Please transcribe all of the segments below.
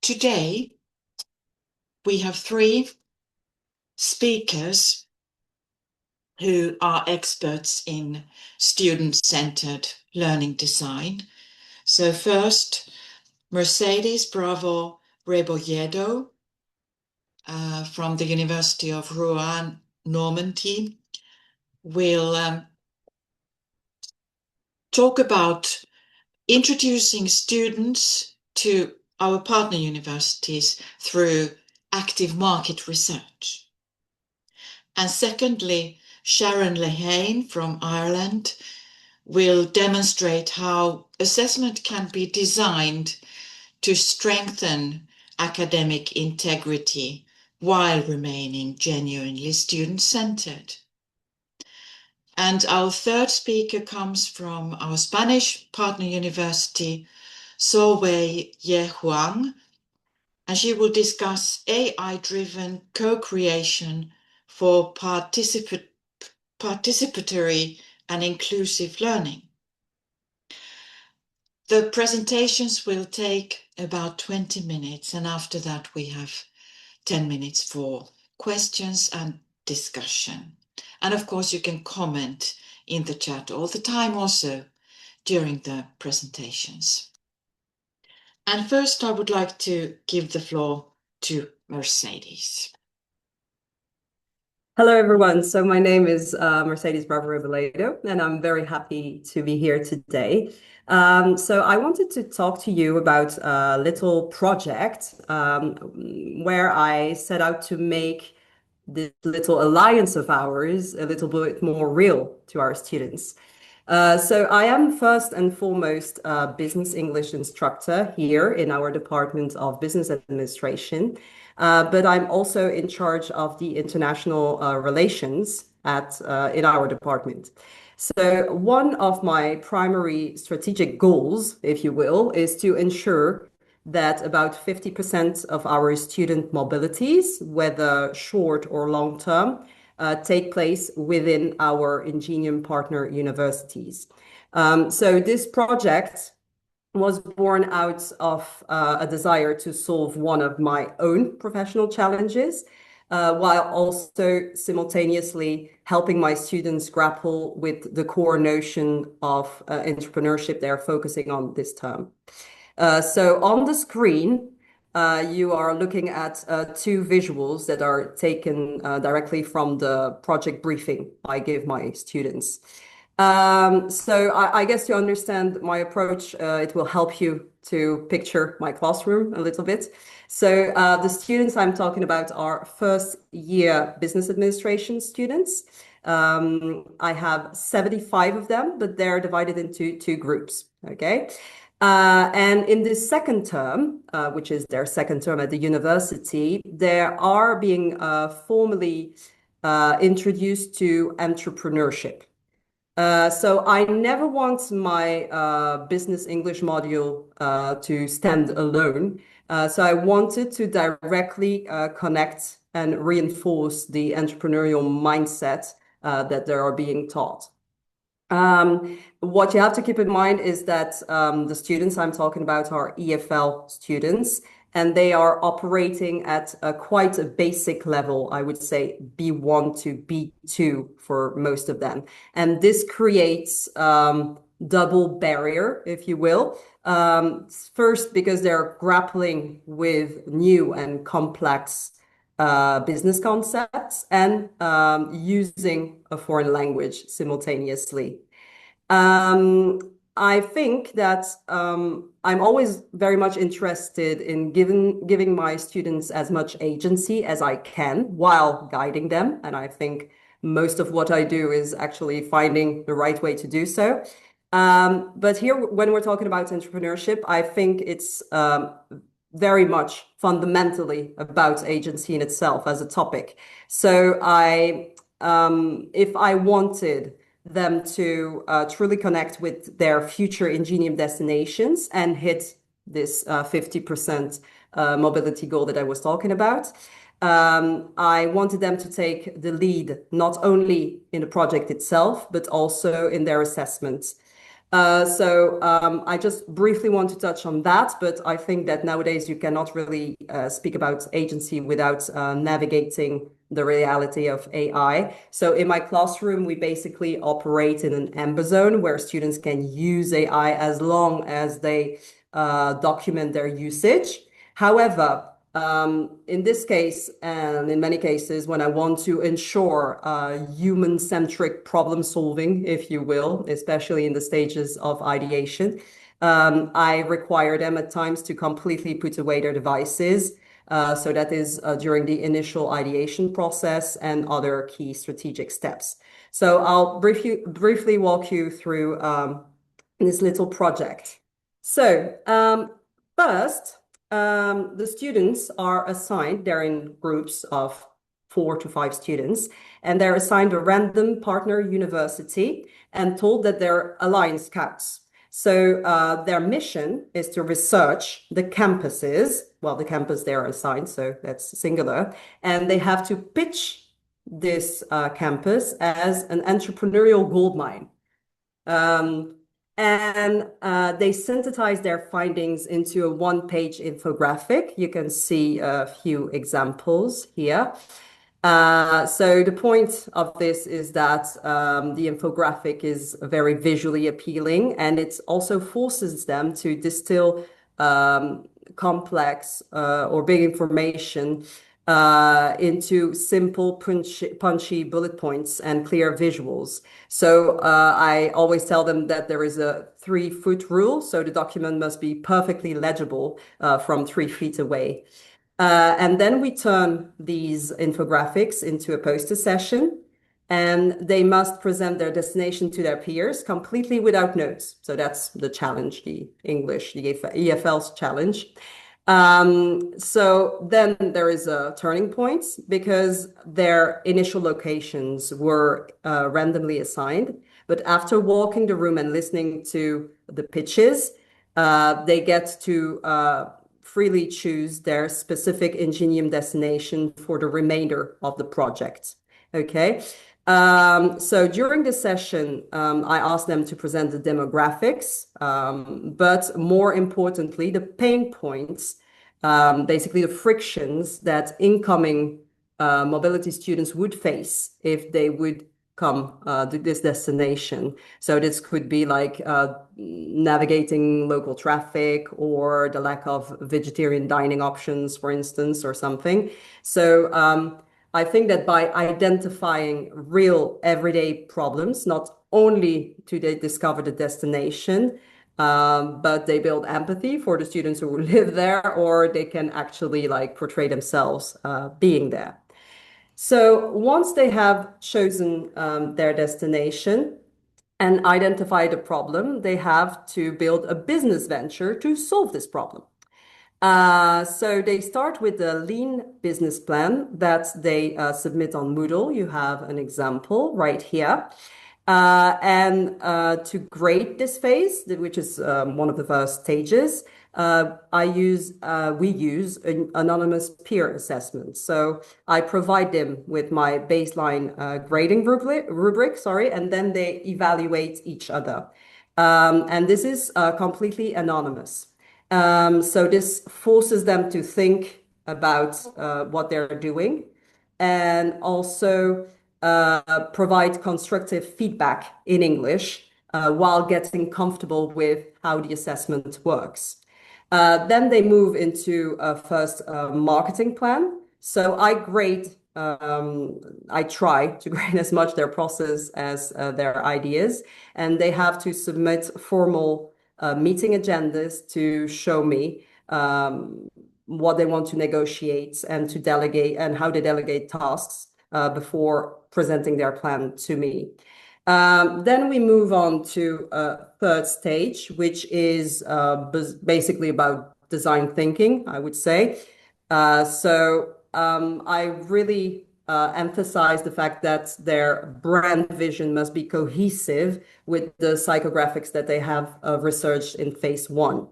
Today, we have three speakers who are experts in student-centered learning design. So first, Mercedes Bravo Rebolledo from the University of Rouen, Normandy, will talk about introducing students to our partner universities through active market research. And secondly, Sharon Lehane from Ireland will demonstrate how assessment can be designed to strengthen academic integrity while remaining genuinely student-centered. And our third speaker comes from our Spanish partner university, Suhui Huang, and she will discuss AI-driven co-creation for participatory and inclusive learning. The presentations will take about 20 minutes, and after that we have 10 minutes for questions and discussion. And of course you can comment in the chat all the time also during the presentations. And first I would like to give the floor to Mercedes. Hello, everyone. So my name is Mercedes Bravo Rebolledo, and I'm very happy to be here today. So I wanted to talk to you about a little project where I set out to make this little alliance of ours a little bit more real to our students. So I am first and foremost a business English instructor here in our Department of Business Administration. But I'm also in charge of the international relations in our department. So one of my primary strategic goals, if you will, is to ensure that about 50% of our student mobilities, whether short or long term, take place within our INGENIUM partner universities. So this project was born out of a desire to solve one of my own professional challenges, while also simultaneously helping my students grapple with the core notion of entrepreneurship they're focusing on this term. So on the screen, you are looking at two visuals that are taken directly from the project briefing I give my students. So I guess to understand my approach, it will help you to picture my classroom a little bit. So the students I'm talking about are first year business administration students. I have 75 of them, but they're divided into two groups, okay? And in this second term, which is their second term at the university, they are being formally introduced to entrepreneurship. So I never want my business English module to stand alone. So I wanted to directly connect and reinforce the entrepreneurial mindset that they are being taught. What you have to keep in mind is that the students I'm talking about are EFL students, and they are operating at quite a basic level, I would say B1 to B2 for most of them. And this creates double barrier, if you will. First, because they're grappling with new and complex business concepts and using a foreign language simultaneously. I think that I'm always very much interested in giving my students as much agency as I can while guiding them. And I think most of what I do is actually finding the right way to do so. But here, when we're talking about entrepreneurship, I think it's very much fundamentally about agency in itself as a topic. So if I wanted them to truly connect with their future Ingenium destinations and hit this 50% mobility goal that I was talking about, I wanted them to take the lead, not only in the project itself, but also in their assessments. I just briefly want to touch on that, but I think that nowadays you cannot really speak about agency without navigating the reality of AI. So in my classroom, we basically operate in an amber zone where students can use AI as long as they document their usage. However, in this case, and in many cases, when I want to ensure human-centric problem solving, if you will, especially in the stages of ideation, I require them at times to completely put away their devices. So that is during the initial ideation process and other key strategic steps. So I'll briefly walk you through this little project. So first, the students are assigned, they're in groups of 4 to 5 students, and they're assigned a random partner university and told that they're Alliance Scouts. So their mission is to research the campuses, well, the campus they're assigned, so that's singular, and they have to pitch this campus as an entrepreneurial goldmine. They synthesize their findings into a one-page infographic. You can see a few examples here. So the point of this is that the infographic is very visually appealing, and it also forces them to distill complex or big information into simple, punchy bullet points and clear visuals. So I always tell them that there is a 3-foot rule, so the document must be perfectly legible from 3 feet away. And then we turn these infographics into a poster session, and they must present their destination to their peers completely without notes. So that's the challenge, the English, the EFL's challenge. So then there is a turning point because their initial locations were randomly assigned. But after walking the room and listening to the pitches, they get to freely choose their specific INGENIUM destination for the remainder of the project. Okay. So during this session, I asked them to present the demographics, but more importantly, the pain points, basically the frictions that incoming mobility students would face if they would come to this destination. So this could be like navigating local traffic or the lack of vegetarian dining options, for instance, or something. So I think that by identifying real everyday problems, not only do they discover the destination, but they build empathy for the students who live there, or they can actually like portray themselves being there. So once they have chosen their destination and identified a problem, they have to build a business venture to solve this problem. So they start with a lean business plan that they submit on Moodle. You have an example right here. To grade this phase, which is one of the first stages, we use an anonymous peer assessment. So I provide them with my baseline grading rubric, and then they evaluate each other. And this is completely anonymous. So this forces them to think about what they're doing and also provide constructive feedback in English while getting comfortable with how the assessment works. Then they move into a first marketing plan. So I try to grade as much their process as their ideas, and they have to submit formal meeting agendas to show me what they want to negotiate and to delegate and how they delegate tasks before presenting their plan to me. Then we move on to a third stage, which is basically about design thinking, I would say. I really emphasize the fact that their brand vision must be cohesive with the psychographics that they have researched in phase 1.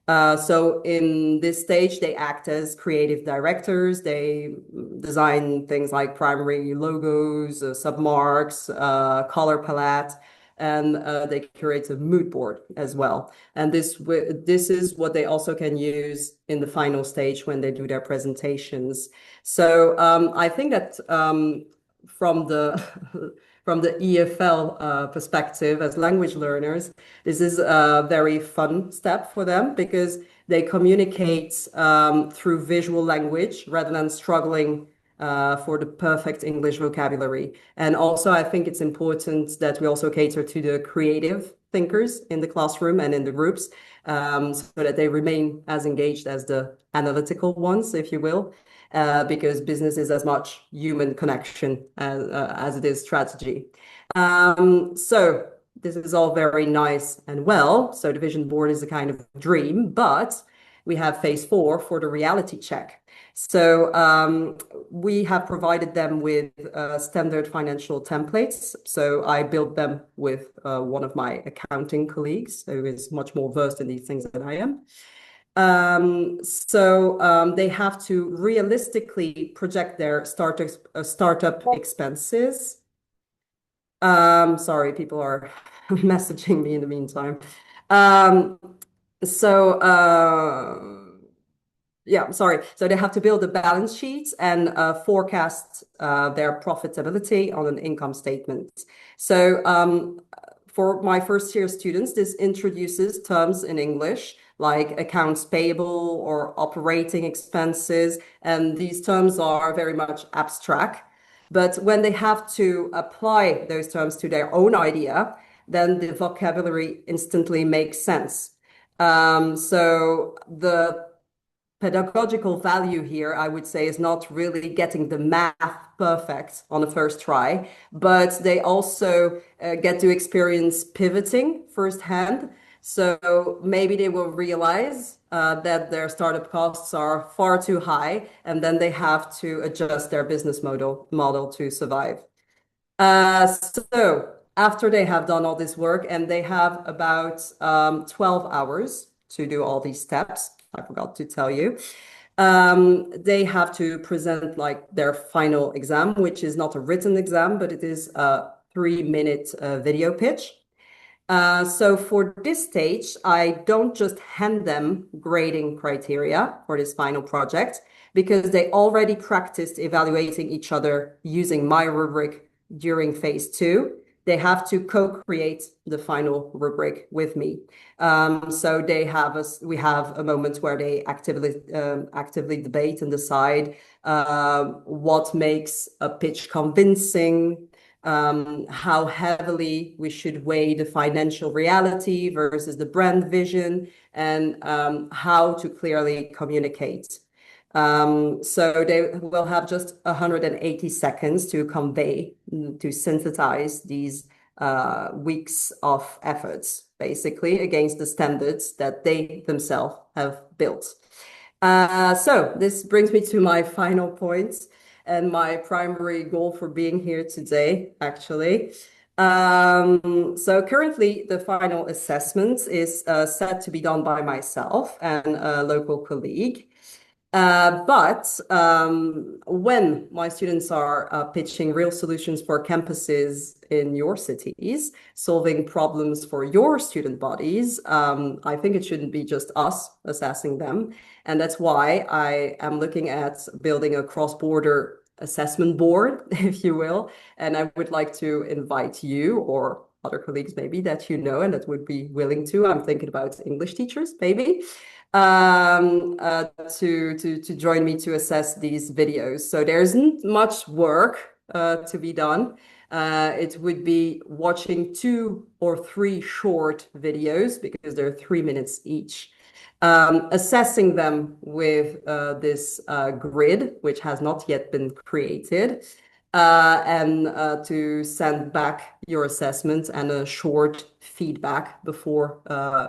So in this stage, they act as creative directors. They design things like primary logos, submarks, color palette, and they create a mood board as well. And this is what they also can use in the final stage when they do their presentations. So I think that from the from the EFL perspective as language learners, this is a very fun step for them because they communicate through visual language rather than struggling for the perfect English vocabulary. And also, I think it's important that we also cater to the creative thinkers in the classroom and in the groups, so that they remain as engaged as the analytical ones, if you will, because business is as much human connection as it is strategy. So this is all very nice and well. So the vision board is a kind of dream, but we have phase 4 for the reality check. So we have provided them with standard financial templates. So I built them with one of my accounting colleagues who is much more versed in these things than I am. They have to realistically project their startup expenses. Sorry, people are messaging me in the meantime. Yeah, sorry. So they have to build a balance sheet and forecast their profitability on an income statement. So for my first year students, this introduces terms in English like accounts payable or operating expenses. And these terms are very much abstract. But when they have to apply those terms to their own idea, then the vocabulary instantly makes sense. So the pedagogical value here, I would say, is not really getting the math perfect on the first try, but they also get to experience pivoting firsthand. So maybe they will realize that their startup costs are far too high, and then they have to adjust their business model to survive. So after they have done all this work, and they have about 12 hours to do all these steps, I forgot to tell you, they have to present like their final exam, which is not a written exam, but it is a 3-minute video pitch. So for this stage, I don't just hand them grading criteria for this final project because they already practiced evaluating each other using my rubric during phase 2. They have to co-create the final rubric with me. So we have a moment where they actively debate and decide what makes a pitch convincing, how heavily we should weigh the financial reality versus the brand vision, and how to clearly communicate. So they will have just 180 seconds to convey, to synthesize these weeks of efforts, basically, against the standards that they themselves have built. So this brings me to my final points and my primary goal for being here today, actually. So currently, the final assessment is set to be done by myself and a local colleague. But when my students are pitching real solutions for campuses in your cities, solving problems for your student bodies, I think it shouldn't be just us assessing them. And that's why I am looking at building a cross-border assessment board, if you will. And I would like to invite you or other colleagues maybe that you know and that would be willing to. I'm thinking about English teachers, maybe. To join me to assess these videos. So there isn't much work to be done. It would be watching 2 or 3 short videos because they're 3 minutes each. Assessing them with this grid, which has not yet been created, and to send back your assessment and a short feedback before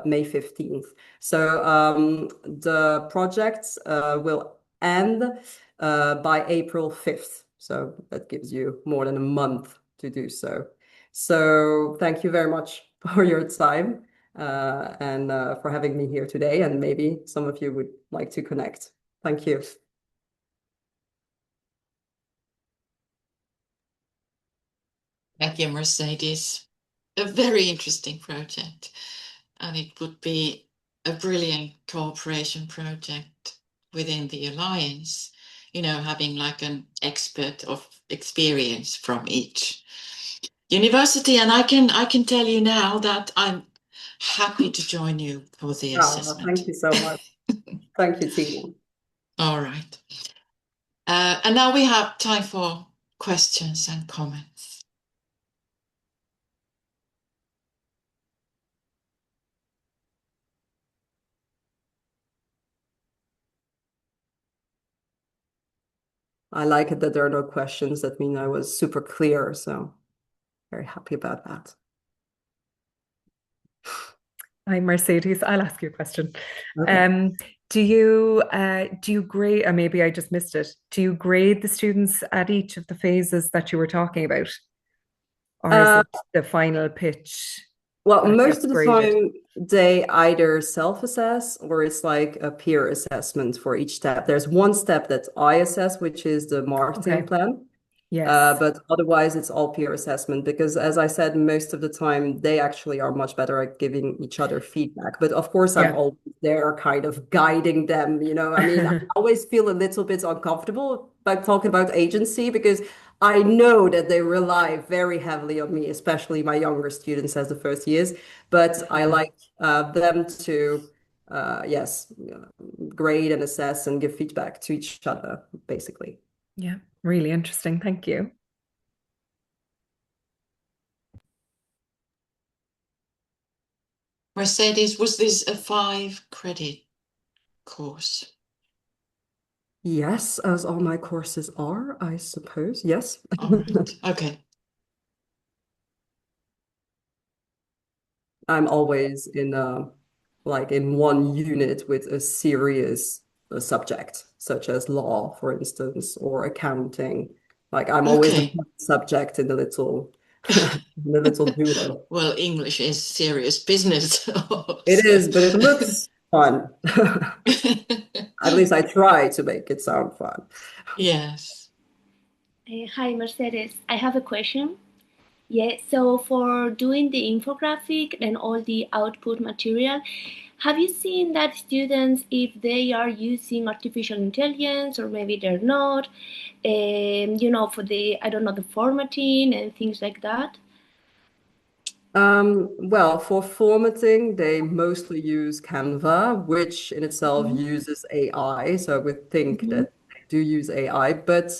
May 15th. So the projects will end by April 5th. So that gives you more than a month to do so. So thank you very much for your time and for having me here today. And maybe some of you would like to connect. Thank you. Thank you, Mercedes. a very interesting project, and it would be a brilliant cooperation project within the Alliance, you know, having like an expert of experience from each university. And I can tell you now that I'm happy to join you for the Oh, assessment. thank you so much. Thank you, Tina. All right. And now we have time for questions and comments. I like it that there are no questions. That means I was super clear, so very happy about that. Hi, Mercedes. I'll ask you a question. Okay. Do you grade, or maybe I just missed it, do you grade the students at each of the phases that you were talking about? Or is it the final pitch Well, that most gets of the graded? time they either self-assess or it's like a peer assessment for each step. There's one step that I assess, which is the marketing Okay. plan. Yes. But otherwise, it's all peer assessment because, as I said, most of the time they actually are much better at giving each other feedback. But of course, I'm Yeah. always there kind of guiding them. I mean, I always feel a little bit uncomfortable by talking about agency because I know that they rely very heavily on me, especially my younger students as the first years. But I like them to, yes, grade and assess and give feedback to each other, basically. Yeah, really interesting. Thank you. Mercedes, was this a 5-credit course? Yes, as all my courses are, I suppose. Yes. All right. Okay. I'm always in like in one unit with a serious subject, such as law, for instance, or accounting. Like I'm always the Okay. subject in the little the little duo. Well, English is serious business It also. is, but it looks fun. At least I try to make it sound fun. Yes. Hi, Mercedes. I have a question. Yeah, so for doing the infographic and all the output material, have you seen that students, if they are using artificial intelligence or maybe they're not, for the, I don't know, the formatting and things like that? Well, for formatting, they mostly use Canva, which in itself Mhm. uses AI. So I would think Mhm. that they do use AI, but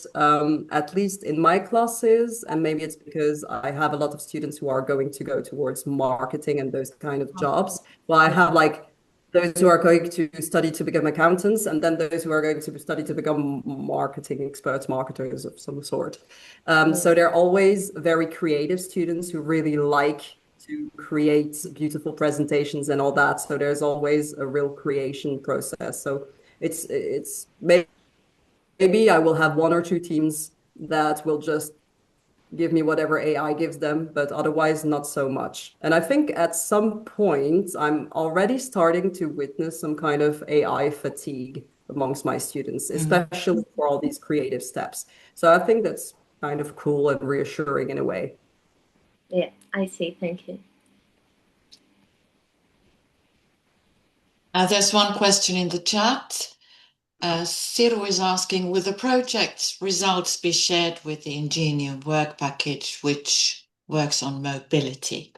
at least in my classes, and maybe it's because I have a lot of students who are going to go towards marketing and those kind of jobs. Well, I have like those who are going to study to become accountants, and then those who are going to study to become marketing experts, marketers of some sort. So they're always very creative students who really like to create beautiful presentations and all that. So there's always a real creation process. So it's maybe I will have one or two teams that will just give me whatever AI gives them, but otherwise not so much. And I think at some point I'm already starting to witness some kind of AI fatigue amongst my students, especially for all these creative steps. So I think that's kind of cool and reassuring in a way. Yeah, I see. Thank you. There's one question in the chat. Siru is asking, will the project's results be shared with the INGENIUM work package, which works on mobility?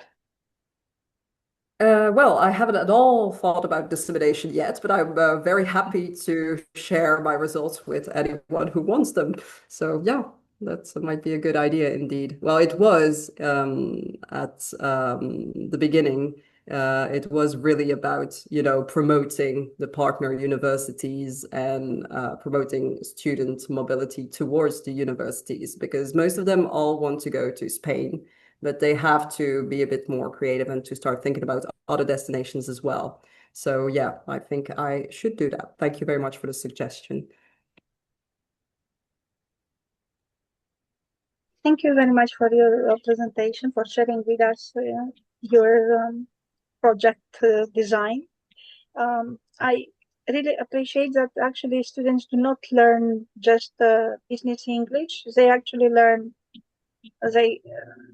Well, I haven't at all thought about dissemination yet, but I'm very happy to share my results with anyone who wants them. So yeah, that might be a good idea indeed. Well, it was at the beginning. It was really about, promoting the partner universities and promoting student mobility towards the universities because most of them all want to go to Spain, but they have to be a bit more creative and to start thinking about other destinations as well. So yeah, I think I should do that. Thank you very much for the suggestion. Thank you very much for your presentation, for sharing with us your project design. I really appreciate that actually students do not learn just business English. They actually learn, they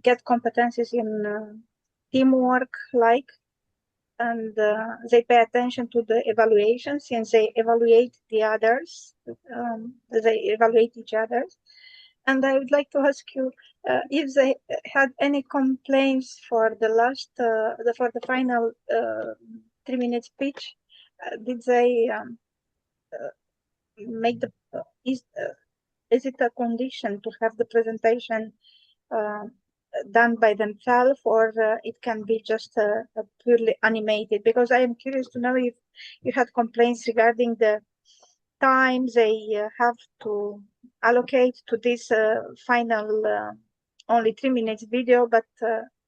get competencies in teamwork like, and they pay attention to the evaluation since they evaluate the others, they evaluate each other. And I would like to ask you if they had any complaints for the last, for the final 3 minute speech. Did they make the, is it a condition to have the presentation done by themselves, or it can be just purely animated? Because I am curious to know if you had complaints regarding the time they have to allocate to this final only 3 minutes video, but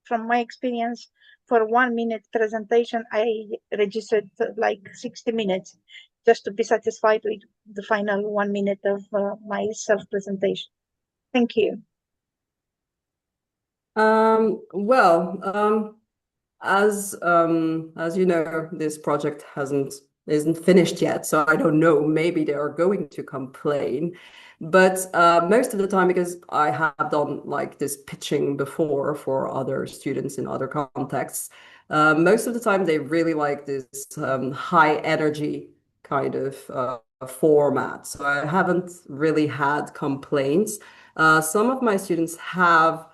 from my experience, for 1 minute presentation, I registered like 60 minutes just to be satisfied with the final 1 minute of my self-presentation. Thank you. Well, as you know, this project isn't finished yet, so I don't know. Maybe they are going to complain, but most of the time, because I have done like this pitching before for other students in other contexts, most of the time they really like this high energy kind of format. So I haven't really had complaints. Some of my students have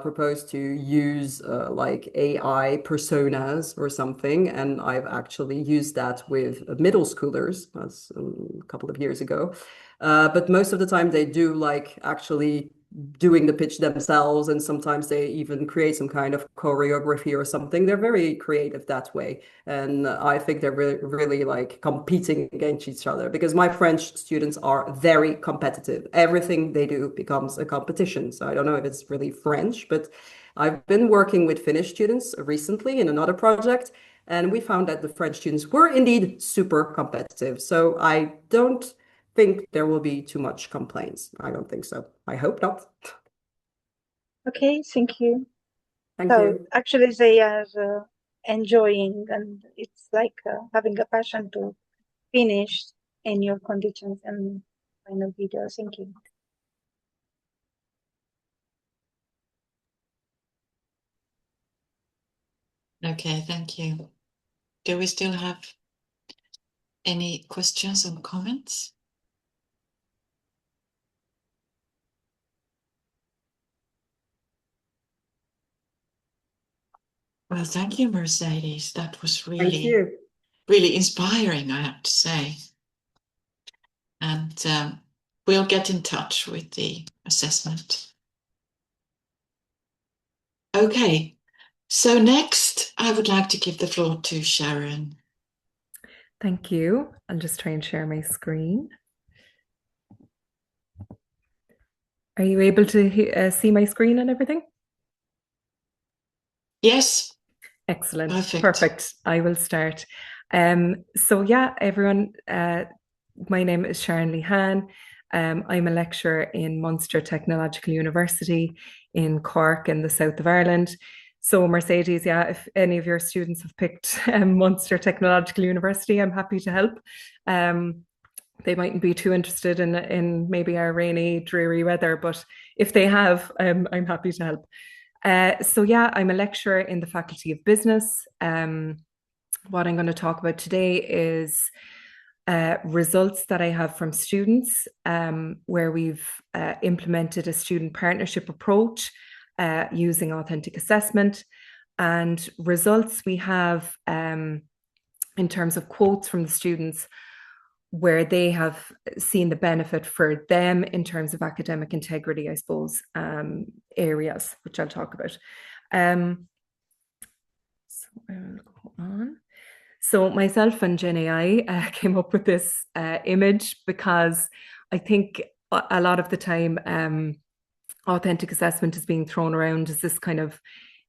proposed to use like AI personas or something, and I've actually used that with middle schoolers. That's a couple of years ago. But most of the time they do like actually doing the pitch themselves, and sometimes they even create some kind of choreography or something. They're very creative that way, and I think they're really like competing against each other, because my French students are very competitive. Everything they do becomes a competition. So I don't know if it's really French, but I've been working with Finnish students recently in another project, and we found that the French students were indeed super competitive. So I don't think there will be too much complaints. I don't think so. I hope not. Okay, thank you. Thank you. Actually, they are enjoying, and it's like having a passion to finish in your conditions and final video. Thank you. Okay, thank you. Do we still have any questions or comments? Well, thank you, Mercedes. That was really, really inspiring, I have to say. And we'll get in touch with the assessment. Okay, so next I would like to give the floor to Sharon. Thank you. I'll just try and share my screen. Are you able to see my screen and everything? Yes. Excellent. Perfect. I will start. So yeah, everyone, my name is Sharon Lehane. I'm a lecturer in Munster Technological University in Cork in the south of Ireland. So Mercedes, yeah, if any of your students have picked Munster Technological University, I'm happy to help. They mightn't be too interested in maybe our rainy, dreary weather, but if they have, I'm happy to help. So yeah, I'm a lecturer in the Faculty of Business. What I'm going to talk about today is results that I have from students, where we've implemented a student partnership approach using authentic assessment, and results we have in terms of quotes from the students where they have seen the benefit for them in terms of academic integrity, I suppose, areas, which I'll talk about. So I will go on. So myself and Gen AI came up with this image because I think a lot of the time authentic assessment is being thrown around as this kind of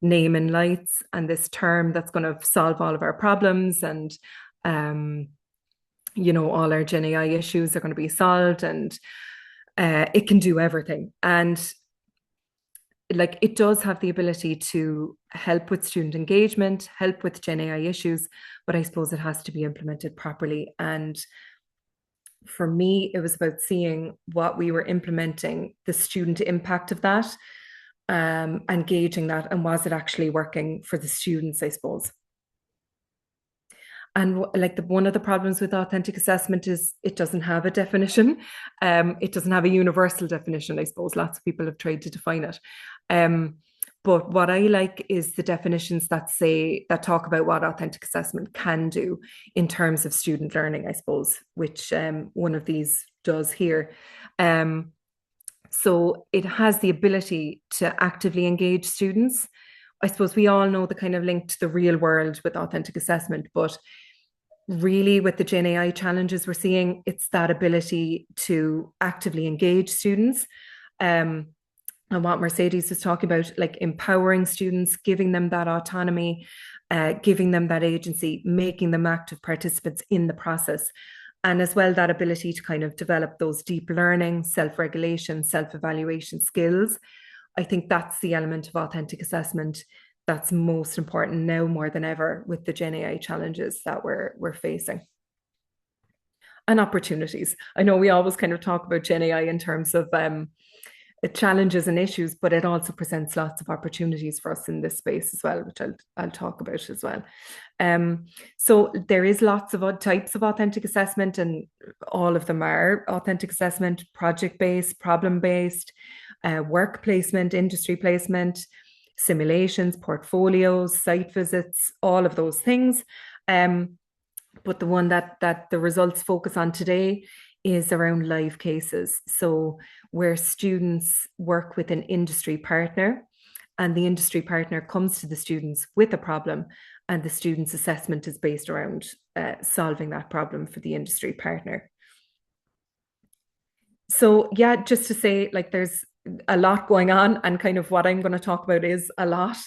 name in lights and this term that's going to solve all of our problems, and you know, all our Gen AI issues are going to be solved, and it can do everything. And like, it does have the ability to help with student engagement, help with Gen AI issues, but I suppose it has to be implemented properly. And for me, it was about seeing what we were implementing, the student impact of that. and gauging that, and was it actually working for the students, I suppose. And like one of the problems with authentic assessment is it doesn't have a definition. It doesn't have a universal definition, I suppose. Lots of people have tried to define it. But what I like is the definitions that talk about what authentic assessment can do in terms of student learning, I suppose, which one of these does here. So it has the ability to actively engage students. I suppose we all know the kind of link to the real world with authentic assessment, but really with the Gen AI challenges we're seeing, it's that ability to actively engage students. And what Mercedes was talking about, like empowering students, giving them that autonomy, giving them that agency, making them active participants in the process. And as well, that ability to kind of develop those deep learning, self-regulation, self-evaluation skills. I think that's the element of authentic assessment that's most important now more than ever with the Gen AI challenges that we're facing. And opportunities. I know we always kind of talk about Gen AI in terms of challenges and issues, but it also presents lots of opportunities for us in this space as well, which I'll talk about as well. So there is lots of types of authentic assessment, and all of them are authentic assessment: project-based, problem-based, work placement, industry placement, simulations, portfolios, site visits, all of those things. But the one that the results focus on today is around live cases. So where students work with an industry partner, and the industry partner comes to the students with a problem, and the student's assessment is based around solving that problem for the industry partner. So yeah, just to say, like, there's a lot going on, and kind of what I'm going to talk about is a lot,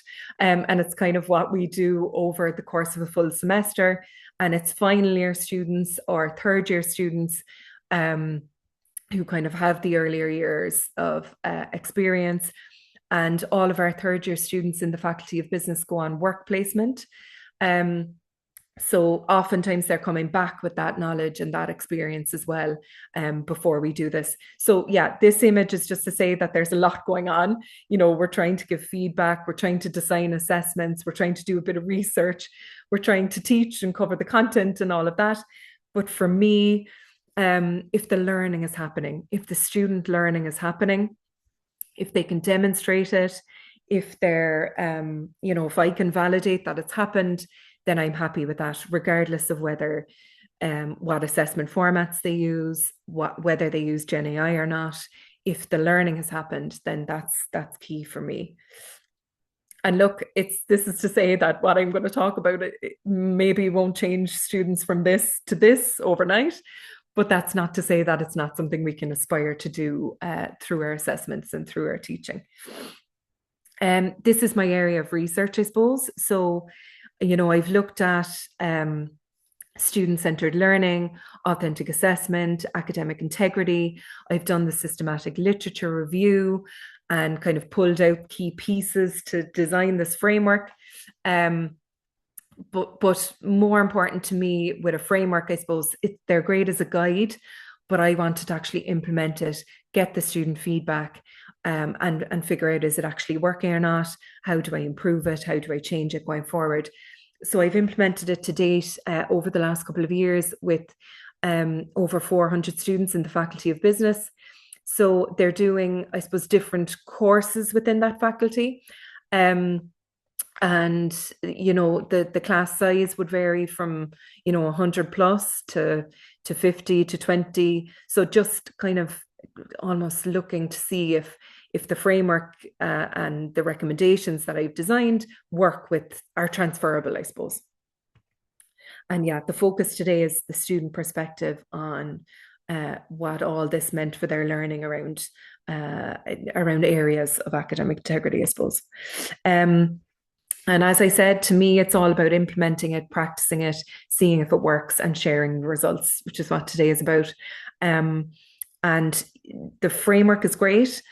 and it's kind of what we do over the course of a full semester. And it's final year students or third year students who kind of have the earlier years of experience. And all of our third year students in the Faculty of Business go on work placement. So oftentimes they're coming back with that knowledge and that experience as well before we do this. So yeah, this image is just to say that there's a lot going on. You know, we're trying to give feedback, we're trying to design assessments, we're trying to do a bit of research, we're trying to teach and cover the content and all of that. But for me, if the learning is happening, if the student learning is happening, if they can demonstrate it, if they're, you know, if I can validate that it's happened, then I'm happy with that, regardless of whether what assessment formats they use, whether they use Gen AI or not. If the learning has happened, then that's key for me. And look, this is to say that what I'm going to talk about it maybe won't change students from this to this overnight, but that's not to say that it's not something we can aspire to do through our assessments and through our teaching. This is my area of research, I suppose. So, you know, I've looked at student-centered learning, authentic assessment, academic integrity. I've done the systematic literature review and kind of pulled out key pieces to design this framework. But more important to me with a framework, I suppose, they're great as a guide, but I wanted to actually implement it, get the student feedback, and figure out, is it actually working or not? How do I improve it? How do I change it going forward? So I've implemented it to date over the last couple of years with over 400 students in the Faculty of Business. So they're doing, I suppose, different courses within that faculty. And, you know, the class size would vary from, you know, 100 plus to 50 to 20. So just kind of almost looking to see if the framework and the recommendations that I've designed are transferable, I suppose. And yeah, the focus today is the student perspective on what all this meant for their learning around areas of academic integrity, I suppose. And as I said, to me, it's all about implementing it, practicing it, seeing if it works, and sharing the results, which is what today is about. And the framework is great,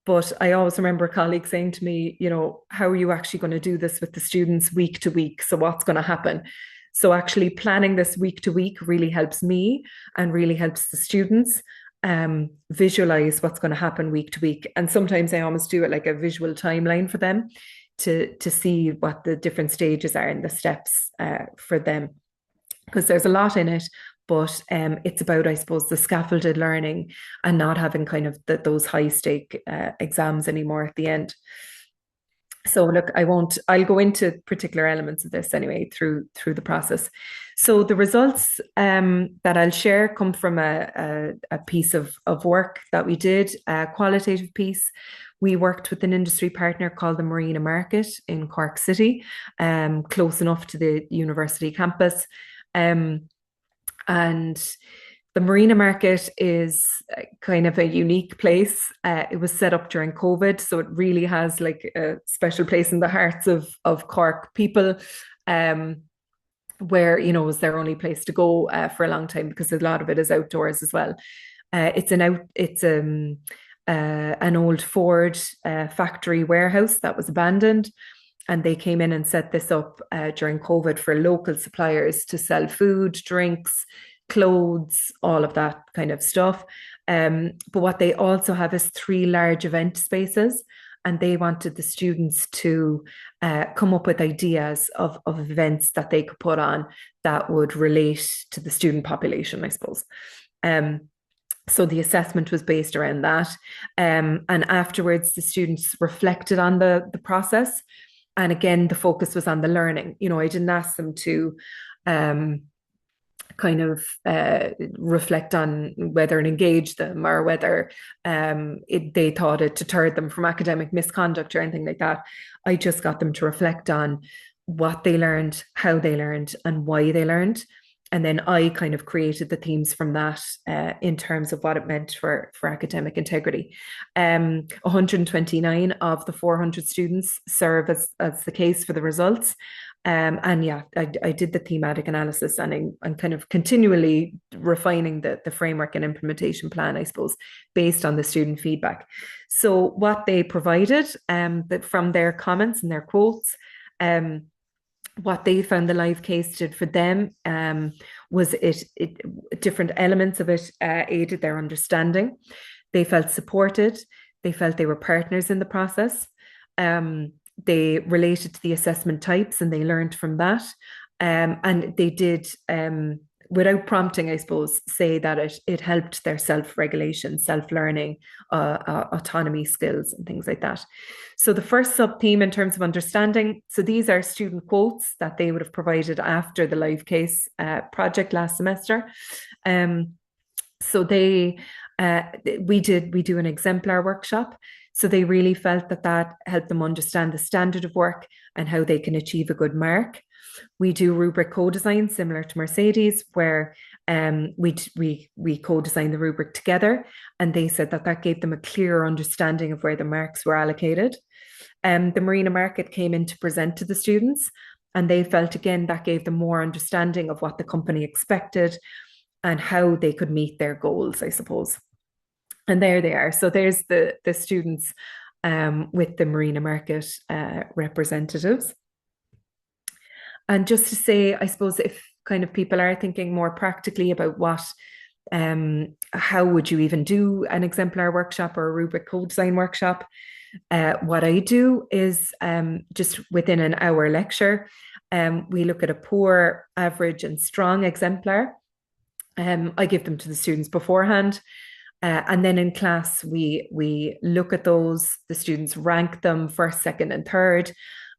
but I always remember a colleague saying to me, you know, how are you actually going to do this with the students week to week? So what's going to happen? So actually planning this week to week really helps me and really helps the students. visualize what's going to happen week to week. And sometimes I almost do it like a visual timeline for them to see what the different stages are and the steps for them, because there's a lot in it. But it's about, I suppose, the scaffolded learning and not having kind of those high stake exams anymore at the end. So look, I'll go into particular elements of this anyway through the process. So the results that I'll share come from a piece of work that we did, a qualitative piece. We worked with an industry partner called the Marina Market in Cork City, close enough to the university campus. And the Marina Market is kind of a unique place. It was set up during COVID, so it really has like a special place in the hearts of Cork people, where, you know, it was their only place to go for a long time, because a lot of it is outdoors as well. It's an old Ford factory warehouse that was abandoned. And they came in and set this up during COVID for local suppliers to sell food, drinks, clothes, all of that kind of stuff. But what they also have is 3 large event spaces, and they wanted the students to come up with ideas of events that they could put on that would relate to the student population, I suppose. So the assessment was based around that. And afterwards, the students reflected on the process. And again, the focus was on the learning. You know, I didn't ask them to reflect on whether it engaged them or whether they thought it deterred them from academic misconduct or anything like that. I just got them to reflect on what they learned, how they learned, and why they learned. And then I kind of created the themes from that in terms of what it meant for academic integrity. 129 of the 400 students serve as the case for the results. And yeah, I did the thematic analysis, and I'm kind of continually refining the framework and implementation plan, I suppose, based on the student feedback. So what they provided from their comments and their quotes, what they found the live case did for them was different elements of it aided their understanding. They felt supported. They felt they were partners in the process. They related to the assessment types and they learned from that. And they did, without prompting, I suppose, say that it helped their self-regulation, self-learning, autonomy skills and things like that. So the first sub-theme in terms of understanding, so these are student quotes that they would have provided after the live case project last semester. So we do an exemplar workshop. So they really felt that helped them understand the standard of work and how they can achieve a good mark. We do rubric co-design similar to Mercedes, where we co-design the rubric together, and they said that gave them a clearer understanding of where the marks were allocated. The Marina Market came in to present to the students, and they felt again that gave them more understanding of what the company expected and how they could meet their goals, I suppose. And there they are. So there's the students with the Marina Market representatives. And just to say, I suppose, if kind of people are thinking more practically about how would you even do an exemplar workshop or a rubric co-design workshop, what I do is just within an hour lecture, we look at a poor, average and strong exemplar. I give them to the students beforehand. And then in class, we look at those, the students rank them first, second and third.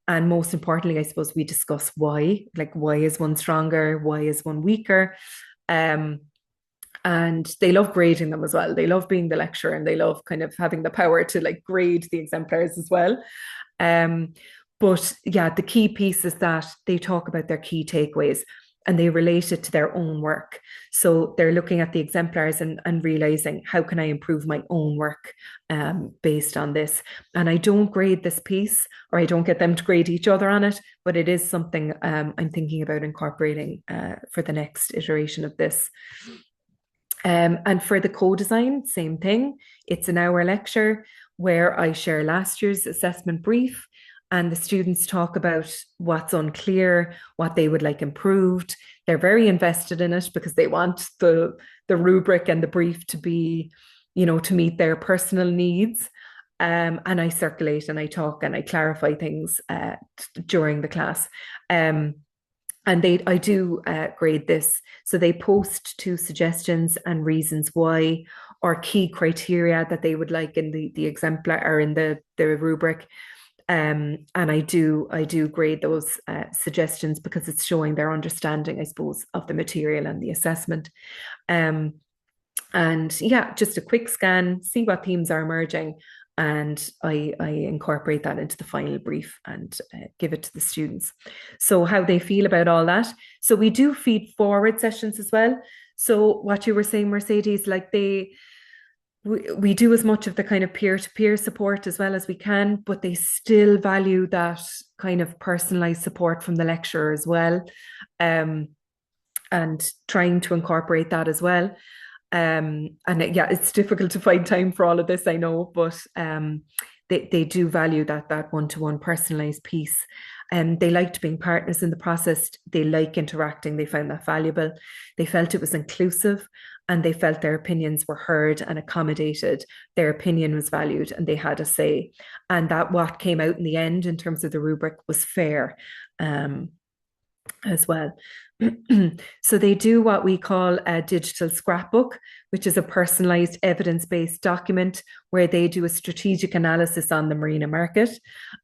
And most importantly, I suppose, we discuss why, like why is one stronger? Why is one weaker? And they love grading them as well. They love being the lecturer and they love kind of having the power to like grade the exemplars as well. But yeah, the key piece is that they talk about their key takeaways and they relate it to their own work. So they're looking at the exemplars and realizing, how can I improve my own work based on this? And I don't grade this piece, or I don't get them to grade each other on it, but it is something I'm thinking about incorporating for the next iteration of this. And for the co-design, same thing. It's an hour lecture where I share last year's assessment brief and the students talk about what's unclear, what they would like improved. They're very invested in it because they want the rubric and the brief to be, to meet their personal needs. And I circulate and I talk and I clarify things during the class. And I do grade this. So they post 2 suggestions and reasons why, or key criteria that they would like in the exemplar or in the rubric. And I do grade those suggestions because it's showing their understanding, I suppose, of the material and the assessment. And yeah, just a quick scan, see what themes are emerging, and I incorporate that into the final brief and give it to the students. So how they feel about all that. So we do feed forward sessions as well. So what you were saying, Mercedes, like we do as much of the kind of peer-to-peer support as well as we can, but they still value that kind of personalized support from the lecturer as well, and trying to incorporate that as well. And it's difficult to find time for all of this, I know, but they do value that one-to-one personalized piece. And they liked being partners in the process. They like interacting. They found that valuable. They felt it was inclusive, and they felt their opinions were heard and accommodated. Their opinion was valued and they had a say. And that what came out in the end in terms of the rubric was fair as well. So they do what we call a digital scrapbook, which is a personalized evidence-based document where they do a strategic analysis on the marina market.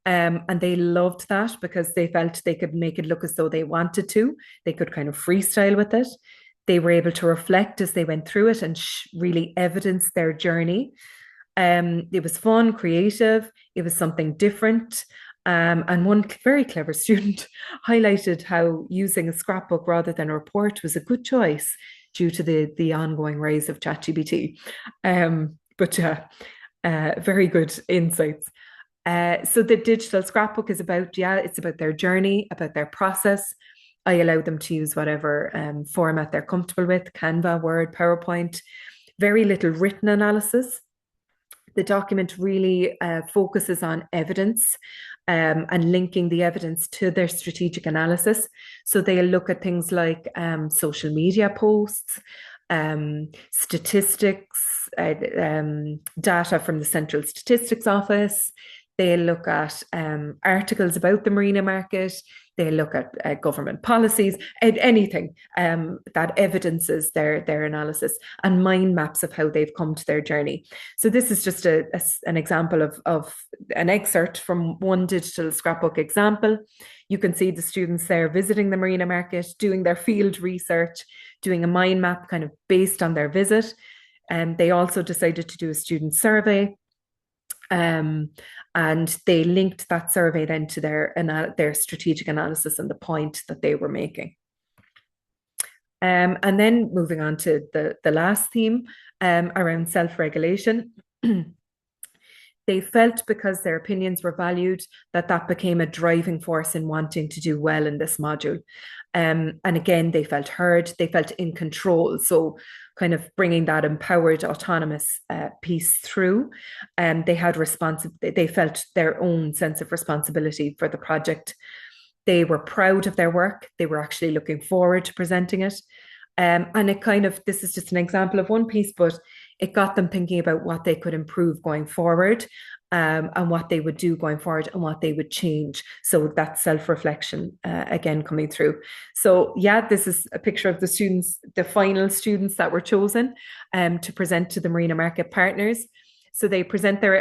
And they loved that because they felt they could make it look as though they wanted to. They could kind of freestyle with it. They were able to reflect as they went through it and really evidence their journey. It was fun, creative. It was something different. And one very clever student highlighted how using a scrapbook rather than a report was a good choice due to the ongoing rise of ChatGPT. Very good insights. So the digital scrapbook is it's about their journey, about their process. I allow them to use whatever format they're comfortable with, Canva, Word, PowerPoint, very little written analysis. The document really focuses on evidence and linking the evidence to their strategic analysis. So they'll look at things like social media posts, statistics, data from the Central Statistics Office. They'll look at articles about the marina market. They look at government policies, anything that evidences their analysis, and mind maps of how they've come to their journey. So this is just an example of an excerpt from one digital scrapbook example. You can see the students there visiting the marina market, doing their field research, doing a mind map kind of based on their visit. And they also decided to do a student survey. And they linked that survey then to their strategic analysis and the point that they were making. And then moving on to the last theme around self-regulation. They felt because their opinions were valued that became a driving force in wanting to do well in this module. And again, they felt heard, they felt in control. So kind of bringing that empowered, autonomous piece through. They felt their own sense of responsibility for the project. They were proud of their work. They were actually looking forward to presenting it. And this is just an example of one piece, but it got them thinking about what they could improve going forward, and what they would do going forward and what they would change. So that self-reflection again coming through. So yeah, this is a picture of the students, the final students that were chosen to present to the Marina Market partners. So they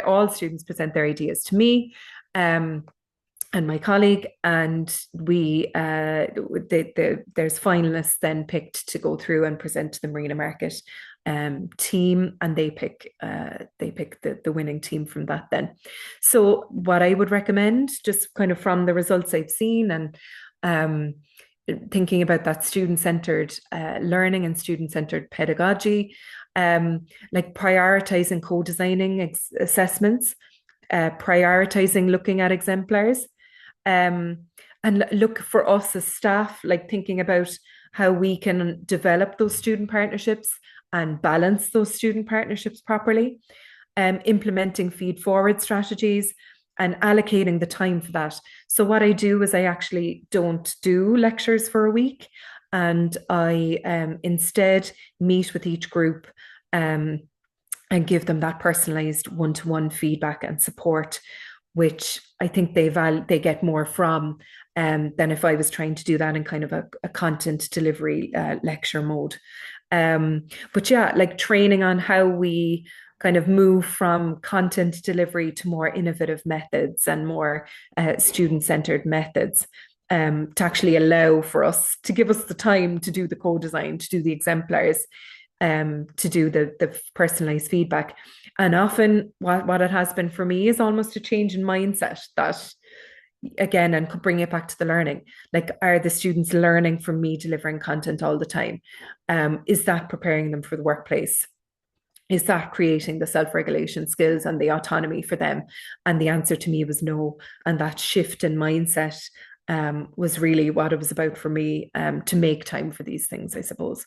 all students present their ideas to me and my colleague, and there's finalists then picked to go through and present to the Marina Market team, and they pick the winning team from that then. So what I would recommend, just kind of from the results I've seen and thinking about that student-centered learning and student-centered pedagogy, like prioritizing co-designing assessments, prioritizing looking at exemplars, and look for us as staff, like thinking about how we can develop those student partnerships and balance those student partnerships properly, implementing feed forward strategies, and allocating the time for that. So what I do is I actually don't do lectures for a week, and I instead meet with each group and give them that personalized one-to-one feedback and support, which I think they get more from than if I was trying to do that in kind of a content delivery lecture mode. But yeah, like training on how we kind of move from content delivery to more innovative methods and more student-centered methods, to actually allow for us to give us the time to do the co-design, to do the exemplars, to do the personalized feedback. And often what it has been for me is almost a change in mindset, that again, and bring it back to the learning. Like, are the students learning from me delivering content all the time? Is that preparing them for the workplace? Is that creating the self-regulation skills and the autonomy for them? And the answer to me was no. And that shift in mindset was really what it was about for me, to make time for these things, I suppose.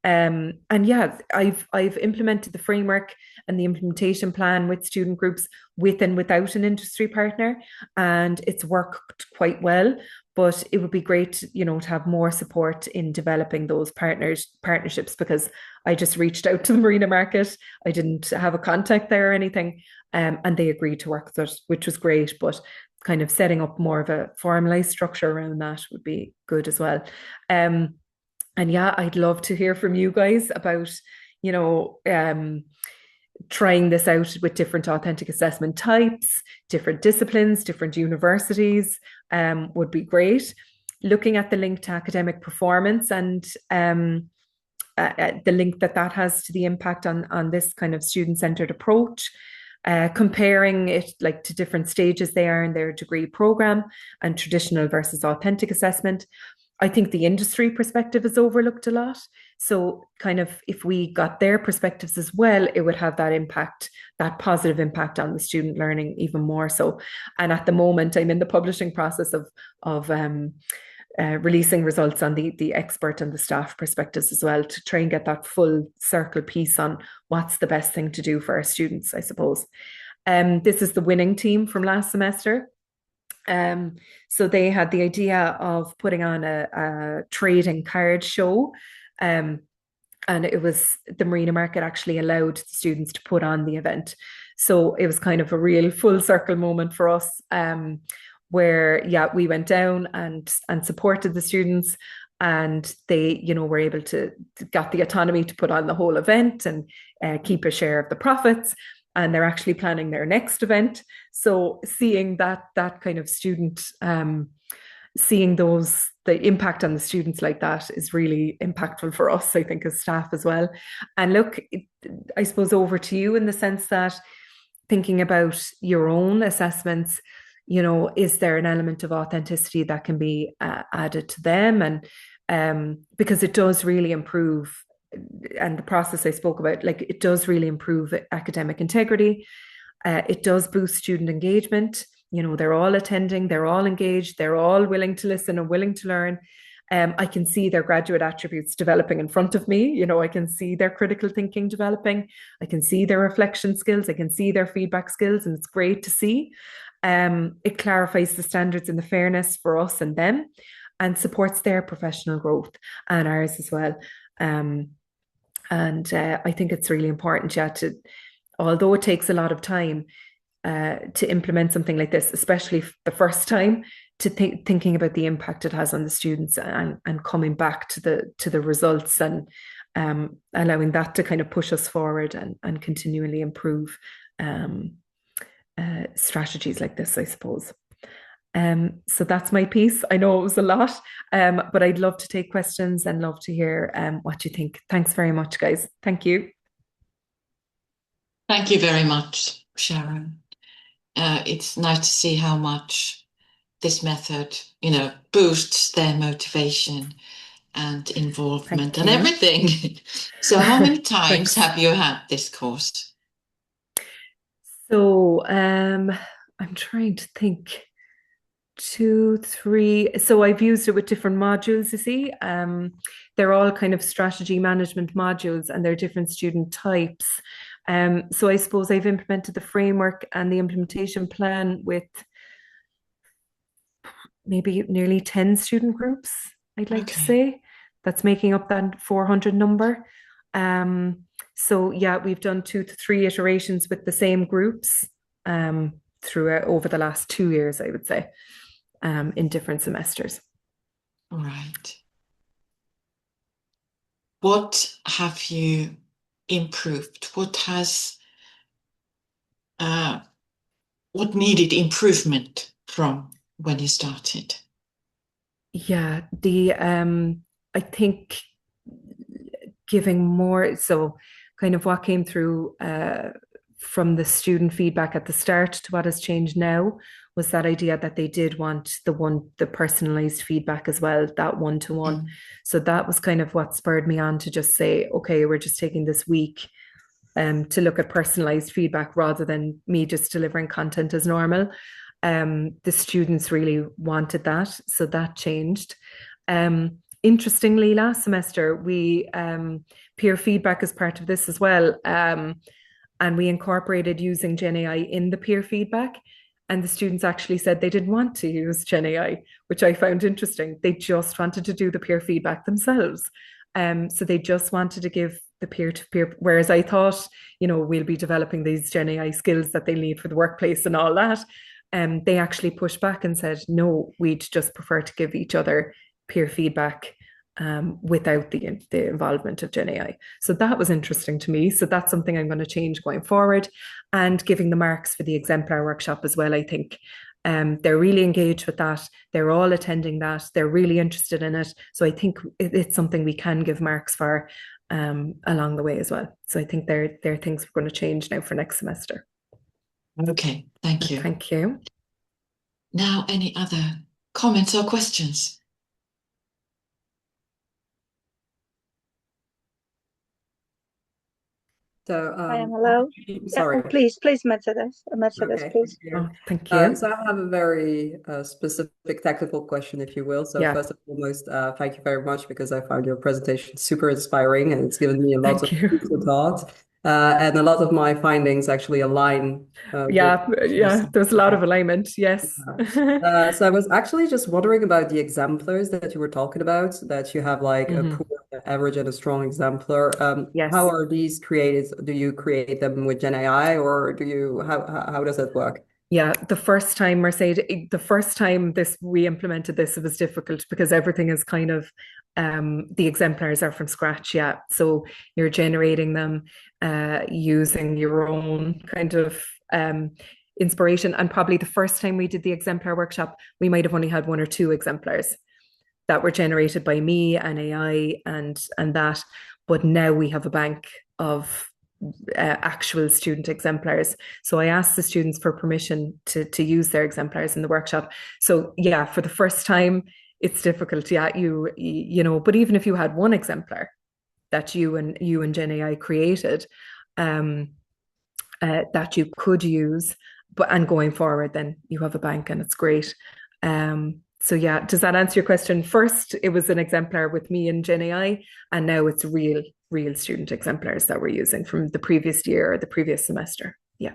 And yeah, I've implemented the framework and the implementation plan with student groups, with and without an industry partner, and it's worked quite well. But it would be great, to have more support in developing those partnerships, because I just reached out to the marina market. I didn't have a contact there or anything, and they agreed to work with us, which was great. But kind of setting up more of a formalized structure around that would be good as well. And yeah, I'd love to hear from you guys about, trying this out with different authentic assessment types, different disciplines, different universities, would be great. Looking at the link to academic performance and the link that has to the impact on this kind of student-centered approach. Comparing it like to different stages they are in their degree program, and traditional versus authentic assessment. I think the industry perspective is overlooked a lot. So kind of if we got their perspectives as well, it would have that impact, that positive impact on the student learning even more so. And at the moment, I'm in the publishing process of releasing results on the expert and the staff perspectives as well, to try and get that full circle piece on what's the best thing to do for our students, I suppose. This is the winning team from last semester. So they had the idea of putting on a trading card show, and it was the marina market actually allowed the students to put on the event. So it was kind of a real full circle moment for us, where we went down and supported the students, and they were able to got the autonomy to put on the whole event and keep a share of the profits. And they're actually planning their next event. So seeing that kind of student, seeing the impact on the students like that is really impactful for us, I think, as staff as well. And look, I suppose over to you in the sense that thinking about your own assessments, is there an element of authenticity that can be added to them? And because it does really improve, and the process I spoke about, like it does really improve academic integrity. It does boost student engagement. They're all attending, they're all engaged, they're all willing to listen and willing to learn. I can see their graduate attributes developing in front of me. I can see their critical thinking developing. I can see their reflection skills. I can see their feedback skills, and it's great to see. It clarifies the standards and the fairness for us and them, and supports their professional growth and ours as well. And I think it's really important, although it takes a lot of time to implement something like this, especially the first time, to thinking about the impact it has on the students, and coming back to the results, and allowing that to kind of push us forward and continually improve strategies like this, I suppose. So that's my piece. I know it was a lot, but I'd love to take questions and love to hear what you think. Thanks very much, guys. Thank you. Thank you very much, Sharon. It's nice to see how much this method, boosts their motivation and involvement and everything. So how many times have you had this course? So I'm trying to think. 2, 3. So I've used it with different modules, you see. They're all kind of strategy management modules, and they're different student types. So I suppose I've implemented the framework and the implementation plan with maybe nearly 10 student groups, I'd like to say. That's making up that 400 number. So yeah, we've done 2 to 3 iterations with the same groups throughout over the last 2 years, I would say, in different semesters. All right. What have you improved? What needed improvement from when you started? Yeah, I think giving more, so kind of what came through from the student feedback at the start to what has changed now was that idea that they did want the personalized feedback as well, that one-to-one. So that was kind of what spurred me on to just say, okay, we're just taking this week to look at personalized feedback rather than me just delivering content as normal. The students really wanted that, so that changed. Interestingly, last semester, we peer feedback as part of this as well. And we incorporated using Gen AI in the peer feedback. And the students actually said they didn't want to use Gen AI, which I found interesting. They just wanted to do the peer feedback themselves. So they just wanted to give the peer-to-peer, whereas I thought, we'll be developing these Gen AI skills that they need for the workplace and all that. They actually pushed back and said, no, we'd just prefer to give each other peer feedback without the involvement of Gen AI. So that was interesting to me. So that's something I'm going to change going forward. And giving the marks for the exemplar workshop as well, I think. They're really engaged with that. They're all attending that. They're really interested in it. So I think it's something we can give marks for along the way as well. So I think they're things we're going to change now for next semester. Okay, thank you. Thank you. Now, any other comments or questions? So, I am allowed. Sorry. Yeah, please, Mercedes, Okay, please. Thank you. So I have a very specific technical question, if you will. So Yeah. first and foremost, thank you very much because I found your presentation super inspiring and it's given me a lot of food for thought. And a lot of my findings actually align. There's a lot of alignment. Yes. So I was actually just wondering about the exemplars that you were talking about, that you have like a poor, average, and a strong exemplar. Yes. How are these created? Do you create them with Gen AI or how does that work? Yeah, the first time we implemented this, it was difficult because everything is kind of the exemplars are from scratch. Yeah, so you're generating them using your own kind of inspiration. And probably the first time we did the exemplar workshop, we might have only had 1 or 2 exemplars that were generated by me and AI and that. But now we have a bank of actual student exemplars. So I asked the students for permission to use their exemplars in the workshop. So yeah, for the first time, it's difficult. Yeah, but even if you had 1 exemplar that you and Gen AI created, that you could use, and going forward, then you have a bank and it's great. So yeah, does that answer your question? First, it was an exemplar with me and Gen AI, and now it's real student exemplars that we're using from the previous year or the previous semester. Yeah.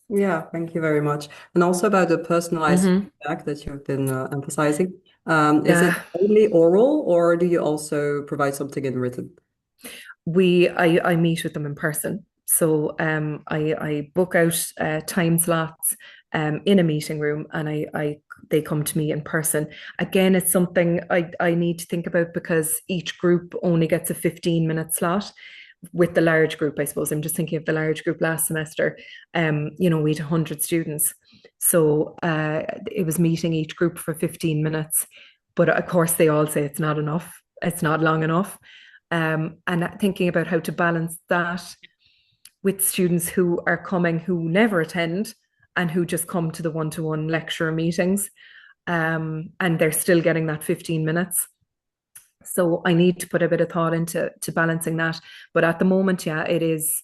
Yeah, thank you very much. And also about the personalized feedback that you've been emphasizing. Is it only oral or do you also provide something in written? I meet with them in person. So I book out time slots in a meeting room, and they come to me in person. Again, it's something I need to think about because each group only gets a 15-minute slot. With the large group, I suppose, I'm just thinking of the large group last semester, we had 100 students. So it was meeting each group for 15 minutes. But of course, they all say it's not enough. It's not long enough. And thinking about how to balance that with students who are coming who never attend and who just come to the one-to-one lecture meetings, and they're still getting that 15 minutes. So I need to put a bit of thought into balancing that. But at the moment, yeah, it is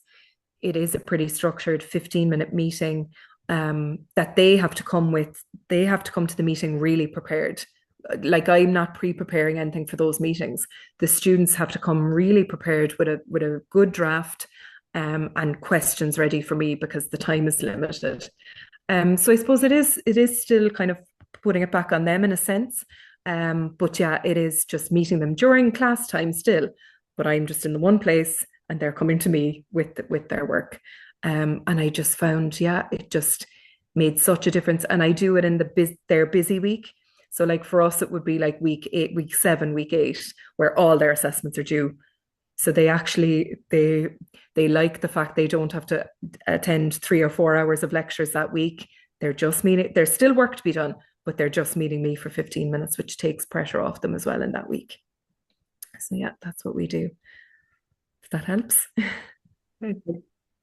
a pretty structured 15-minute meeting that they have to come with. They have to come to the meeting really prepared. Like, I'm not pre-preparing anything for those meetings. The students have to come really prepared with a good draft and questions ready for me because the time is limited. So I suppose it is still kind of putting it back on them in a sense. But yeah, it is just meeting them during class time still. But I'm just in the one place and they're coming to me with their work. And I just found, yeah, it just made such a difference. And I do it in their busy week. So like for us, it would be like week 8, week 7, week 8, where all their assessments are due. So they actually they like the fact they don't have to attend 3 or 4 hours of lectures that week. They're just meeting. There's still work to be done, but they're just meeting me for 15 minutes, which takes pressure off them as well in that week. So yeah, that's what we do. If that helps.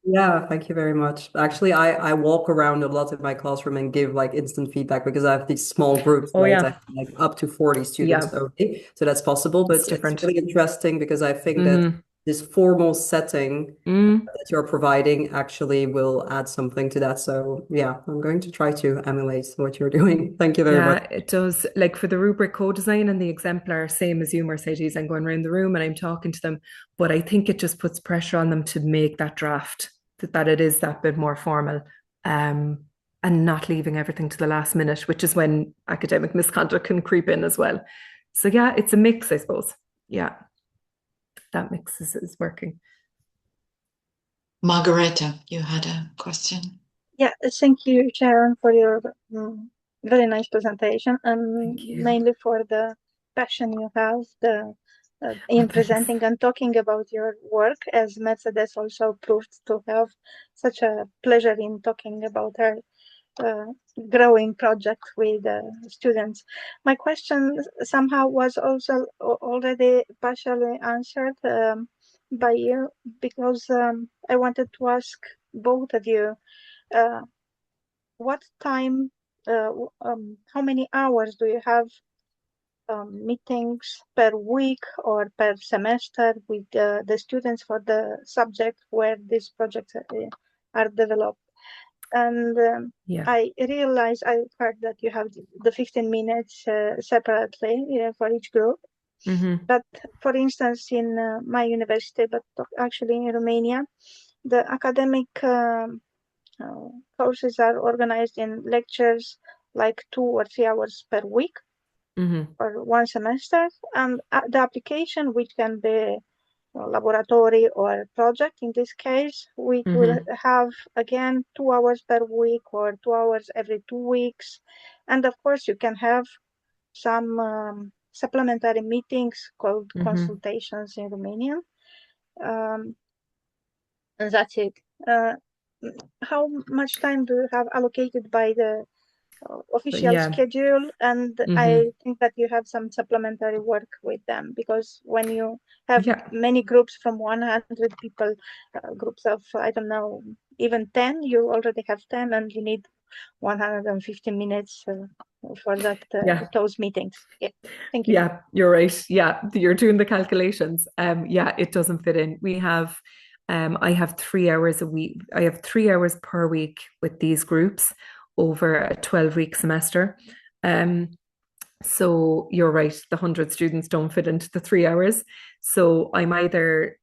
Yeah, thank you very much. Actually, I walk around a lot in my classroom and give like instant feedback because I have these small groups, Oh right? yeah. I have like up to 40 students Yeah. only. So that's possible, but It's different. really interesting because I think that this formal setting that you're providing actually will add something to that. So yeah, I'm going to try to emulate what you're doing. Thank you very much. Yeah, it does. Like for the rubric co-design and the exemplar, same as you, Mercedes, I'm going around the room and I'm talking to them, but I think it just puts pressure on them to make that draft, that it is that bit more formal, and not leaving everything to the last minute, which is when academic misconduct can creep in as well. So yeah, it's a mix, I suppose. Yeah, that mix is working. Margareta, you had a question. Yeah, thank you, Sharon, for your very nice presentation, and mainly for the passion you have in presenting and talking about your work, as Mercedes also proved to have such a pleasure in talking about her growing project with students. My question somehow was also already partially answered by you, because I wanted to ask both of you, what time, how many hours do you have meetings per week or per semester with the students for the subject where these projects are developed? And I realized, I heard that you have the 15 minutes separately for each group. But for instance, in my university, but actually in Romania, the academic courses are organized in lectures like 2 or 3 hours per week or one semester, and the application, which can be laboratory or project, in this case we will have again 2 hours per week or 2 hours every 2 weeks. And of course you can have some supplementary meetings called consultations in Romanian, and that's it. How much time do you have allocated by the official schedule? And I think that you have some supplementary work with them, because when you have many groups from 100 people, groups of, I don't know, even 10, you already have 10 and you need 150 minutes for that those meetings. Yeah, thank you. Yeah, you're right. Yeah, you're doing the calculations. Yeah, it doesn't fit in. We have I have 3 hours a week. I have 3 hours per week with these groups over a 12-week semester. So you're right, the 100 students don't fit into the 3 hours. So I'm either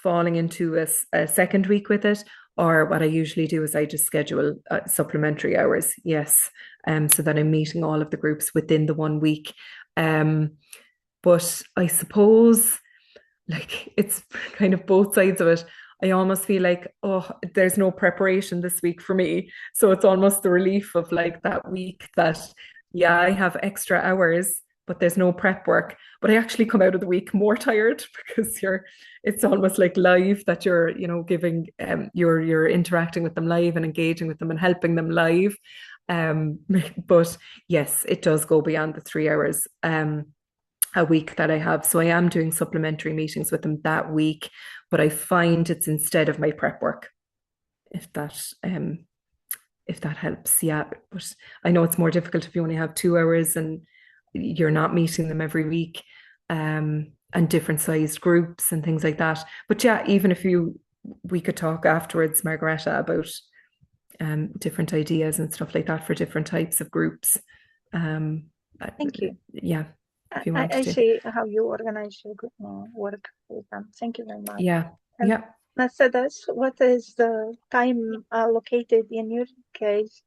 falling into a second week with it, or what I usually do is I just schedule supplementary hours. Yes. So that I'm meeting all of the groups within the 1 week. But I suppose like it's kind of both sides of it. I almost feel like, oh, there's no preparation this week for me. So it's almost the relief of like that week that, yeah, I have extra hours, but there's no prep work. But I actually come out of the week more tired because it's almost like live that you're, giving, you're interacting with them live and engaging with them and helping them live. But yes, it does go beyond the 3 hours. A week that I have. So I am doing supplementary meetings with them that week, but I find it's instead of my prep work, if that helps. Yeah, but I know it's more difficult if you only have 2 hours and you're not meeting them every week, and different sized groups and things like that. But yeah, even if we could talk afterwards, Margareta, about different ideas and stuff like that for different types of groups. Thank you. Yeah. I see how you organize your work with them. Thank you very much. Yeah. And yeah. Mercedes, what is the time allocated in your case?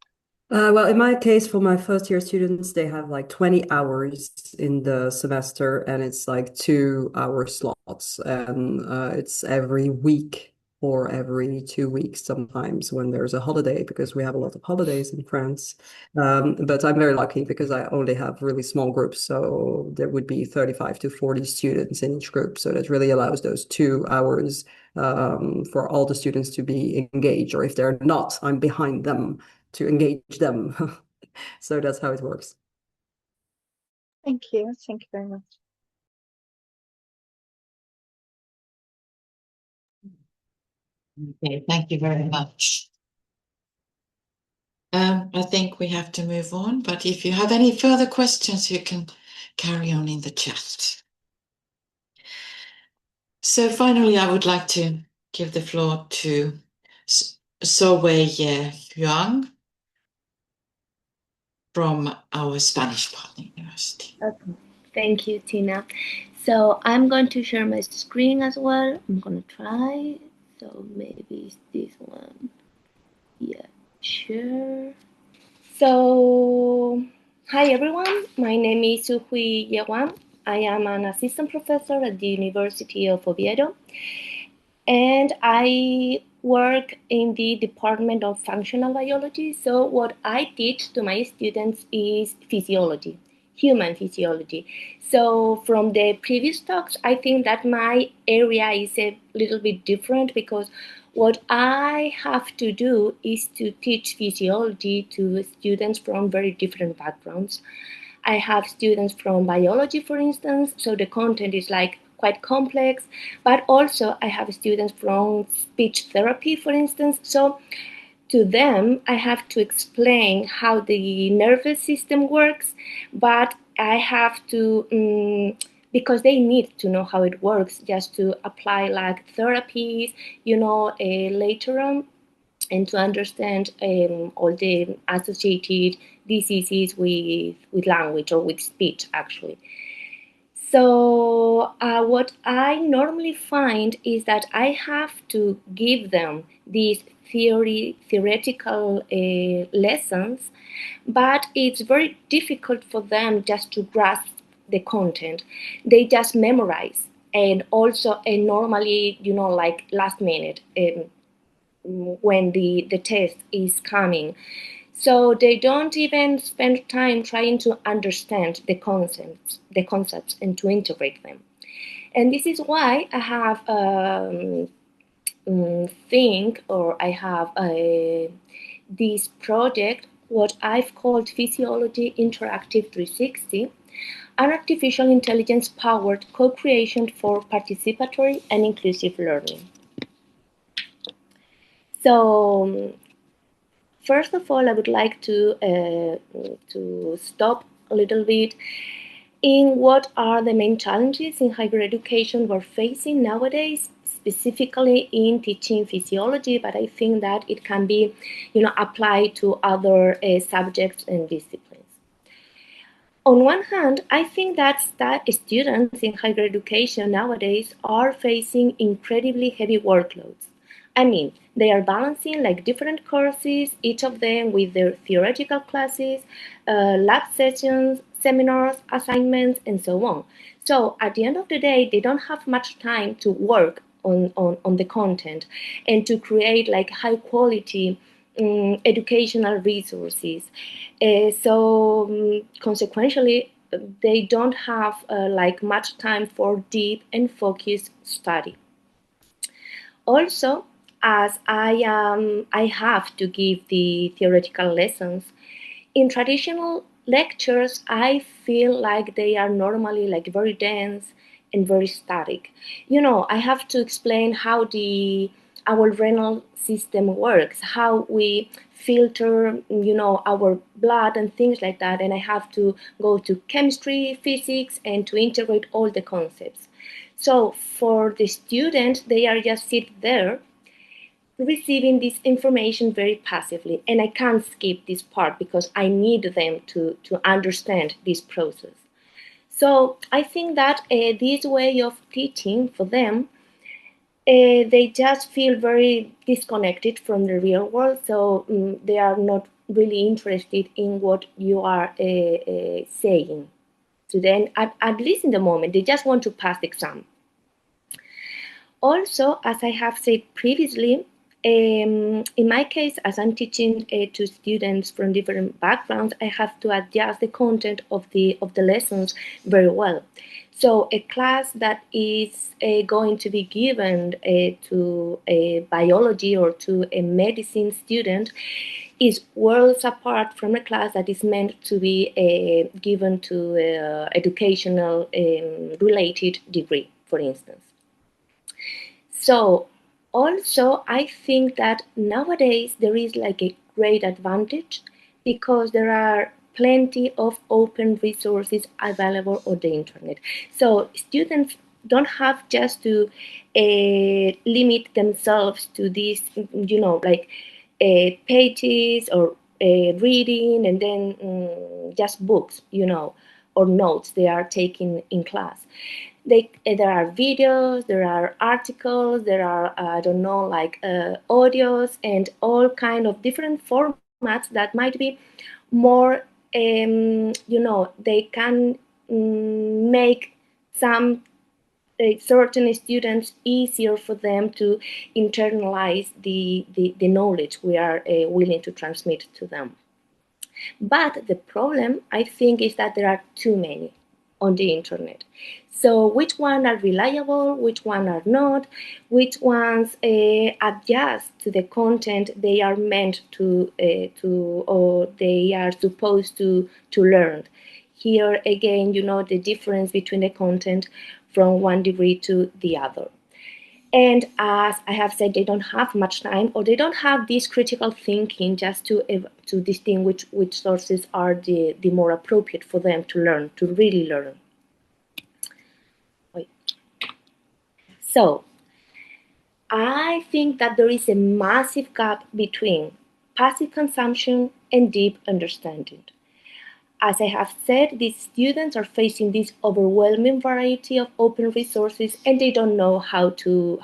Well, in my case, for my first year students, they have like 20 hours in the semester, and it's like 2 hour slots, and it's every week or every 2 weeks sometimes when there's a holiday, because we have a lot of holidays in France. But I'm very lucky because I only have really small groups, so there would be 35 to 40 students in each group. So that really allows those 2 hours for all the students to be engaged, or if they're not, I'm behind them to engage them. So that's how it works. Thank you. Thank you very much. Okay, thank you very much. I think we have to move on, but if you have any further questions, you can carry on in the chat. So finally, I would like to give the floor to Suhui Huang from our Spanish partner university. Okay. Thank you, Tina. So I'm going to share my screen as well. I'm going to try. So maybe it's this one. Yeah, sure. So, hi everyone. My name is Suhui Huang. I am an assistant professor at the University of Oviedo, and I work in the Department of Functional Biology. So what I teach to my students is physiology, human physiology. So from the previous talks, I think that my area is a little bit different, because what I have to do is to teach physiology to students from very different backgrounds. I have students from biology, for instance, so the content is like quite complex, but also I have students from speech therapy, for instance. So to them, I have to explain how the nervous system works, but I have to, because they need to know how it works just to apply like therapies, later on, and to understand all the associated diseases with language or with speech, actually. So what I normally find is that I have to give them these theoretical lessons, but it's very difficult for them just to grasp the content. They just memorize, and also and normally, like last minute, when the test is coming. So they don't even spend time trying to understand the concepts and to integrate them. And this is why I have this project, what I've called Physiology Interactive 360, an artificial intelligence powered co-creation for participatory and inclusive learning. So first of all, I would like to stop a little bit in what are the main challenges in higher education we're facing nowadays, specifically in teaching physiology, but I think that it can be, applied to other subjects and disciplines. On one hand, I think that students in higher education nowadays are facing incredibly heavy workloads. I mean, they are balancing like different courses, each of them with their theoretical classes, lab sessions, seminars, assignments, and so on. So at the end of the day, they don't have much time to work on the content and to create like high quality educational resources. Consequentially, they don't have like much time for deep and focused study. Also, as I have to give the theoretical lessons, in traditional lectures, I feel like they are normally like very dense and very static. I have to explain how our renal system works, how we filter, our blood and things like that. And I have to go to chemistry, physics, and to integrate all the concepts. So for the student, they are just sit there receiving this information very passively, and I can't skip this part because I need them to understand this process. So I think that this way of teaching for them they just feel very disconnected from the real world, so they are not really interested in what you are saying to them, at least in the moment. They just want to pass the exam. Also, as I have said previously, in my case, as I'm teaching to students from different backgrounds, I have to adjust the content of the lessons very well. So a class that is going to be given to a biology or to a medicine student is worlds apart from a class that is meant to be given to educational related degree, for instance. So also I think that nowadays there is like a great advantage because there are plenty of open resources available on the internet. So students don't have just to limit themselves to these, like pages or reading and then just books, or notes they are taking in class. There are videos, there are articles, there are audios and all kind of different formats that might be more they can make some certain students easier for them to internalize the knowledge we are willing to transmit to them. But the problem, I think, is that there are too many on the internet. So which ones are reliable, which ones are not, which ones adjust to the content they are meant to or they are supposed to learn. Here again, the difference between the content from one degree to the other. And as I have said, they don't have much time, or they don't have this critical thinking just to distinguish which sources are the more appropriate for them to learn, to really learn. So I think that there is a massive gap between passive consumption and deep understanding. As I have said, these students are facing this overwhelming variety of open resources, and they don't know how to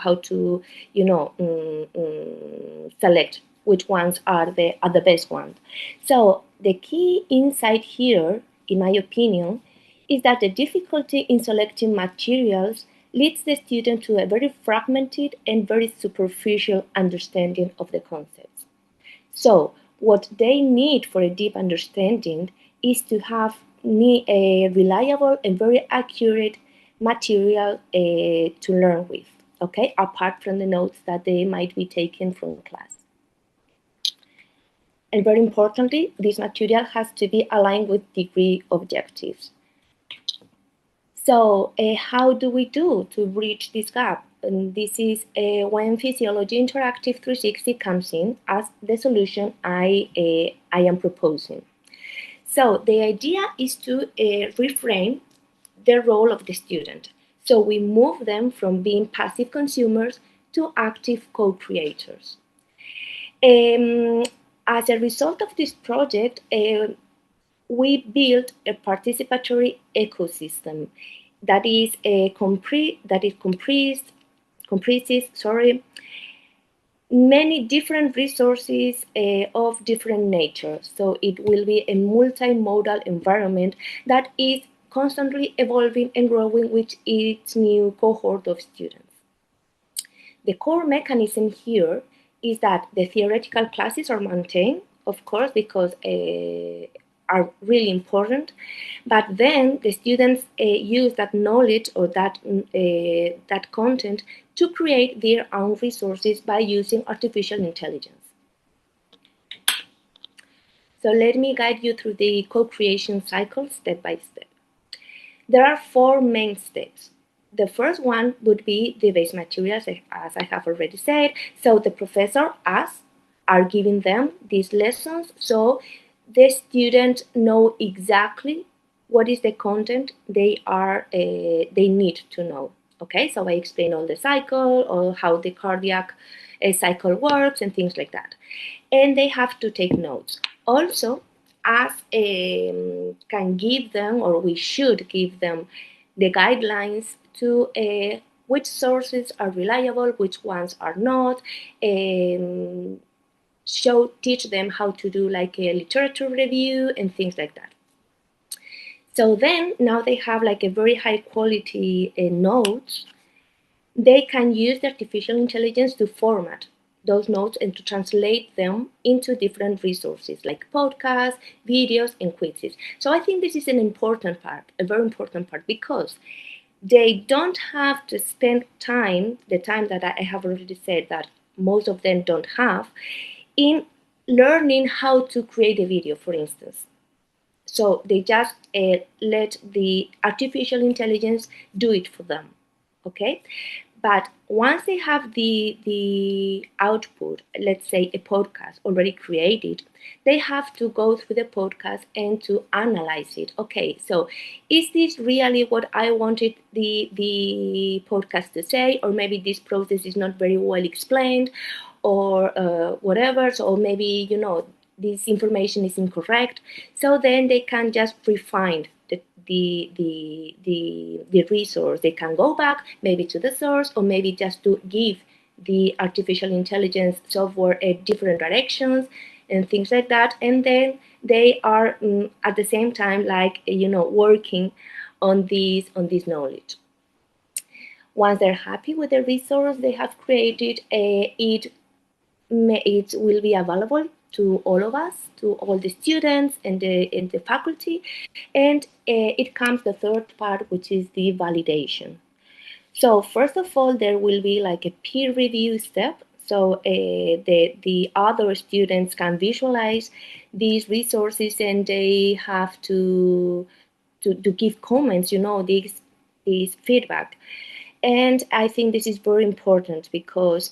select which ones are the best ones. So the key insight here, in my opinion, is that the difficulty in selecting materials leads the student to a very fragmented and very superficial understanding of the concepts. So what they need for a deep understanding is to have a reliable and very accurate material to learn with, okay, apart from the notes that they might be taken from class. And very importantly, this material has to be aligned with degree objectives. So how do we do to bridge this gap? And this is when Physiology Interactive 360 comes in as the solution I am proposing. So the idea is to reframe the role of the student. So we move them from being passive consumers to active co-creators. As a result of this project, we built a participatory ecosystem that comprises many different resources of different nature. So it will be a multimodal environment that is constantly evolving and growing with each new cohort of students. The core mechanism here is that the theoretical classes are maintained, of course, because are really important, but then the students use that knowledge or that content to create their own resources by using artificial intelligence. So let me guide you through the co-creation cycle step by step. There are 4 main steps. The first one would be the base materials, as I have already said. So the professor, us, are giving them these lessons, so the students know exactly what is the content they need to know. Okay, so I explain all the cycle, or how the cardiac cycle works, and things like that. And they have to take notes. Also, us can give them, or we should give them, the guidelines to which sources are reliable, which ones are not, teach them how to do like a literature review and things like that. So then now they have like a very high quality notes. They can use the artificial intelligence to format those notes and to translate them into different resources like podcasts, videos, and quizzes. So I think this is an important part, a very important part, because they don't have to spend time, the time that I have already said that most of them don't have, in learning how to create a video, for instance. So they just let the artificial intelligence do it for them, okay? But once they have the output, let's say a podcast already created, they have to go through the podcast and to analyze it. Okay, so is this really what I wanted the podcast to say? Or maybe this process is not very well explained, or whatever. So maybe, you know, this information is incorrect. So then they can just refine the resource. They can go back maybe to the source, or maybe just to give the artificial intelligence software a different directions and things like that. And then they are at the same time, like, you know, working on this knowledge. Once they're happy with the resource they have created, it will be available to all of us, to all the students and the faculty. And it comes the third part, which is the validation. So first of all, there will be like a peer review step. So the other students can visualize these resources, and they have to give comments, you know, this feedback. And I think this is very important because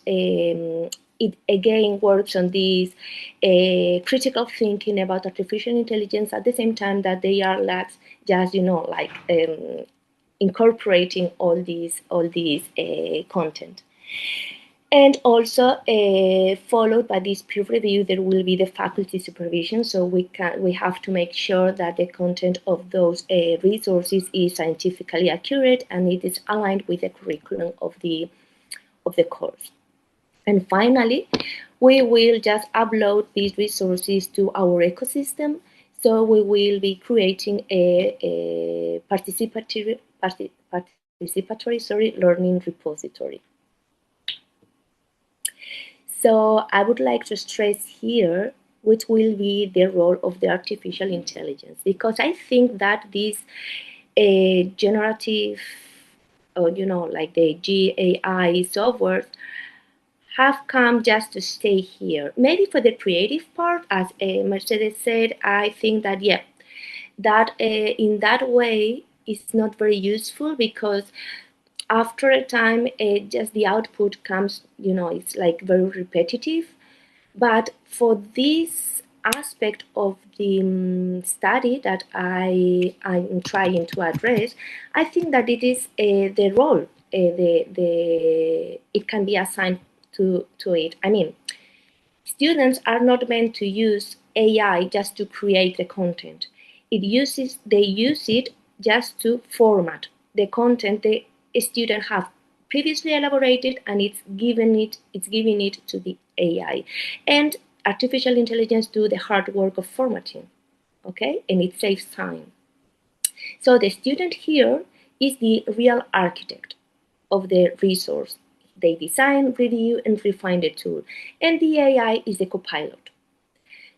it again works on this critical thinking about artificial intelligence at the same time that they are just, you know, like incorporating all these content. And also followed by this peer review, there will be the faculty supervision. So we have to make sure that the content of those resources is scientifically accurate and it is aligned with the curriculum of the course. And finally, we will just upload these resources to our ecosystem. So we will be creating a participatory learning repository. So I would like to stress here which will be the role of the artificial intelligence, because I think that this generative, or, you know, like the GAI software have come just to stay here. Maybe for the creative part, as Mercedes said, I think that, yeah, that in that way it's not very useful, because after a time, just the output comes, you know, it's like very repetitive. But for this aspect of the study that I'm trying to address, I think that it is the role, it can be assigned to it. I mean, students are not meant to use AI just to create the content. They use it just to format the content the student have previously elaborated, and it's giving it to the AI. And artificial intelligence do the hard work of formatting, okay? And it saves time. So the student here is the real architect of the resource. They design, review, and refine the tool. And the AI is the copilot.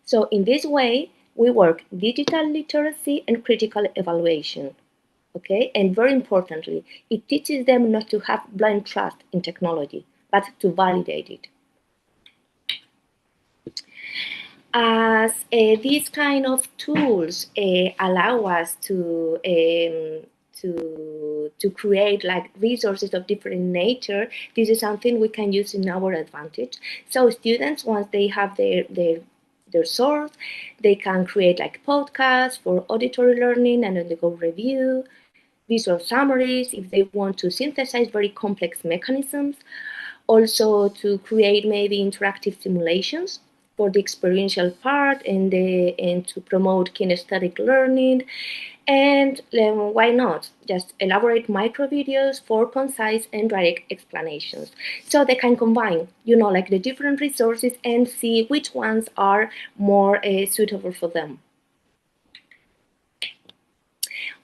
So in this way, we work digital literacy and critical evaluation. Okay, and very importantly, it teaches them not to have blind trust in technology, but to validate it. As these kind of tools allow us to create like resources of different nature, this is something we can use in our advantage. So students, once they have their source, they can create like podcasts for auditory learning and on-the-go review, visual summaries if they want to synthesize very complex mechanisms, also to create maybe interactive simulations for the experiential part and to promote kinesthetic learning. And why not just elaborate micro videos for concise and direct explanations, so they can combine, like the different resources and see which ones are more suitable for them.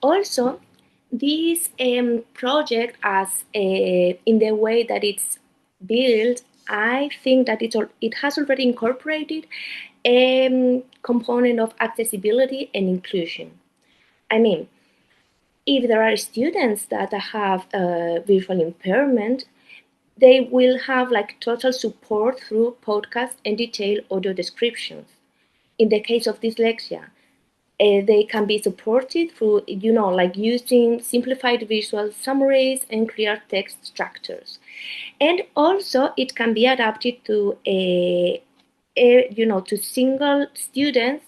Also, this project, as in the way that it's built, I think that it has already incorporated a component of accessibility and inclusion. I mean, if there are students that have visual impairment, they will have like total support through podcasts and detailed audio descriptions. In the case of dyslexia, they can be supported through, like using simplified visual summaries and clear text structures. And also it can be adapted to to single students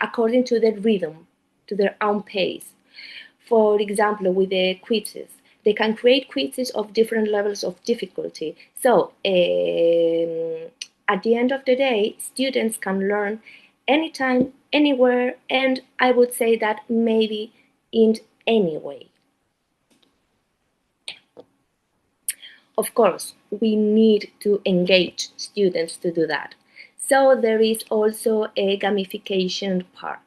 according to their rhythm, to their own pace. For example, with the quizzes, they can create quizzes of different levels of difficulty. So at the end of the day, students can learn anytime, anywhere, and I would say that maybe in any way. Of course, we need to engage students to do that. So there is also a gamification part.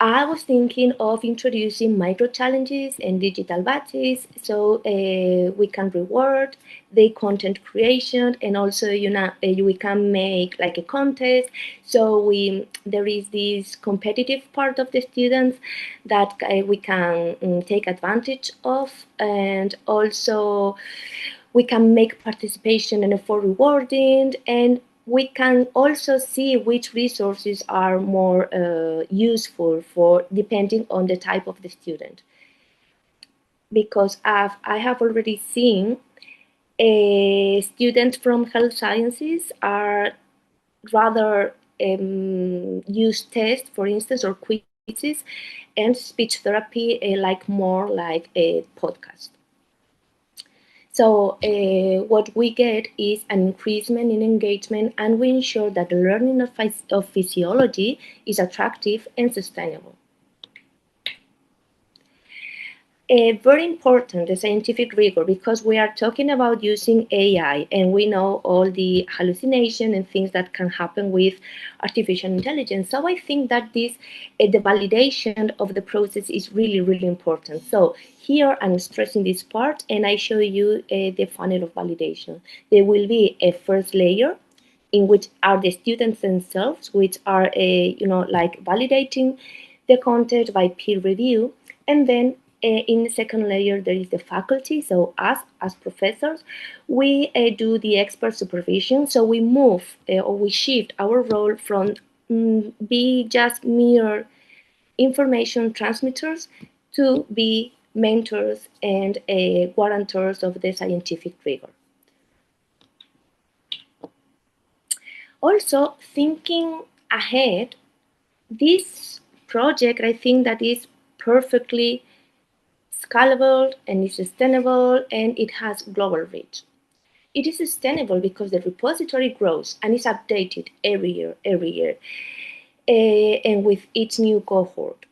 I was thinking of introducing micro challenges and digital badges, so we can reward the content creation, and also we can make like a contest. So there is this competitive part of the students that we can take advantage of, and also we can make participation and effort rewarding, and we can also see which resources are more useful for depending on the type of the student. Because I have already seen students from health sciences are rather use tests, for instance, or quizzes, and speech therapy like more like a podcast. So what we get is an increasement in engagement, and we ensure that the learning of physiology is attractive and sustainable. Very important, the scientific rigor, because we are talking about using AI, and we know all the hallucination and things that can happen with artificial intelligence. So I think that the validation of the process is really, really important. So here I'm stressing this part, and I show you the funnel of validation. There will be a first layer, in which are the students themselves, which are like validating the content by peer review, and then in the second layer, there is the faculty. So us, as professors, we do the expert supervision. So we move or we shift our role from be just mere information transmitters to be mentors and guarantors of the scientific rigor. Also, thinking ahead, this project, I think that is perfectly scalable and is sustainable, and it has global reach. It is sustainable because the repository grows and is updated every year, and with each new cohort.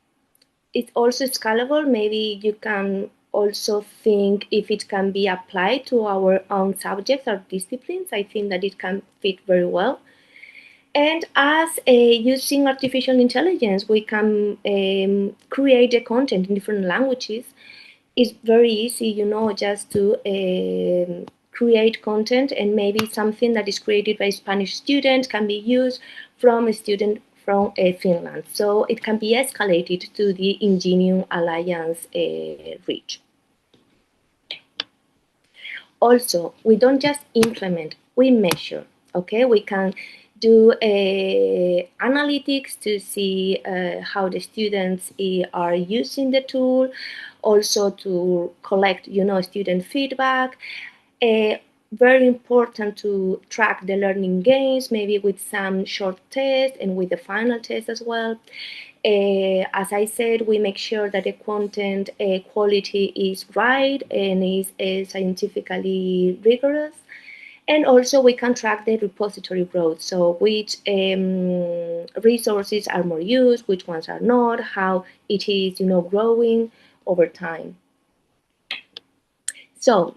It's also scalable. Maybe you can also think if it can be applied to our own subjects or disciplines. I think that it can fit very well. And as using artificial intelligence, we can create the content in different languages. It's very easy, just to create content, and maybe something that is created by Spanish students can be used from a student from Finland. So it can be escalated to the INGENIUM Alliance reach. Also, we don't just implement, we measure, okay? We can do analytics to see how the students are using the tool, also to collect, student feedback. Very important to track the learning gains, maybe with some short tests and with the final test as well. As I said, we make sure that the content quality is right and is scientifically rigorous. And also we can track the repository growth. So which resources are more used, which ones are not, how it is, growing over time. So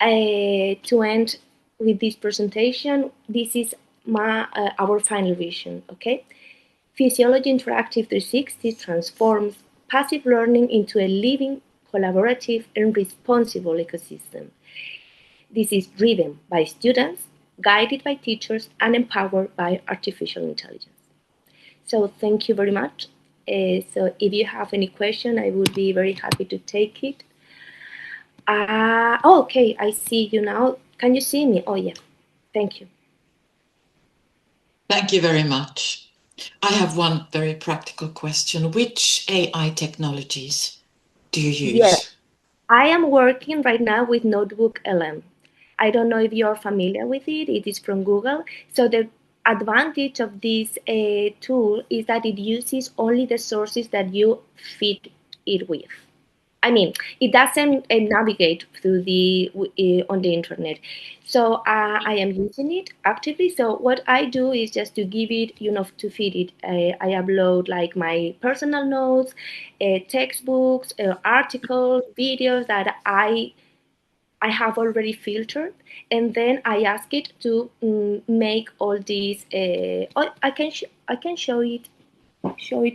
to end with this presentation, this is our final vision, okay? Physiology Interactive 360 transforms passive learning into a living, collaborative, and responsible ecosystem. This is driven by students, guided by teachers, and empowered by artificial intelligence. So thank you very much. So if you have any question, I would be very happy to take it. Okay, I see you now. Can you see me? Oh, yeah. Thank you. Thank you very much. I have one very practical question. Which AI technologies do you use? Yes, I am working right now with Notebook LM. I don't know if you're familiar with it. It is from Google. So the advantage of this tool is that it uses only the sources that you feed it with. I mean, it doesn't navigate through on the internet. So I am using it actively. So what I do is just to give it, to feed it. I upload like my personal notes, textbooks, articles, videos that I have already filtered, and then I ask it to make all these. I can show it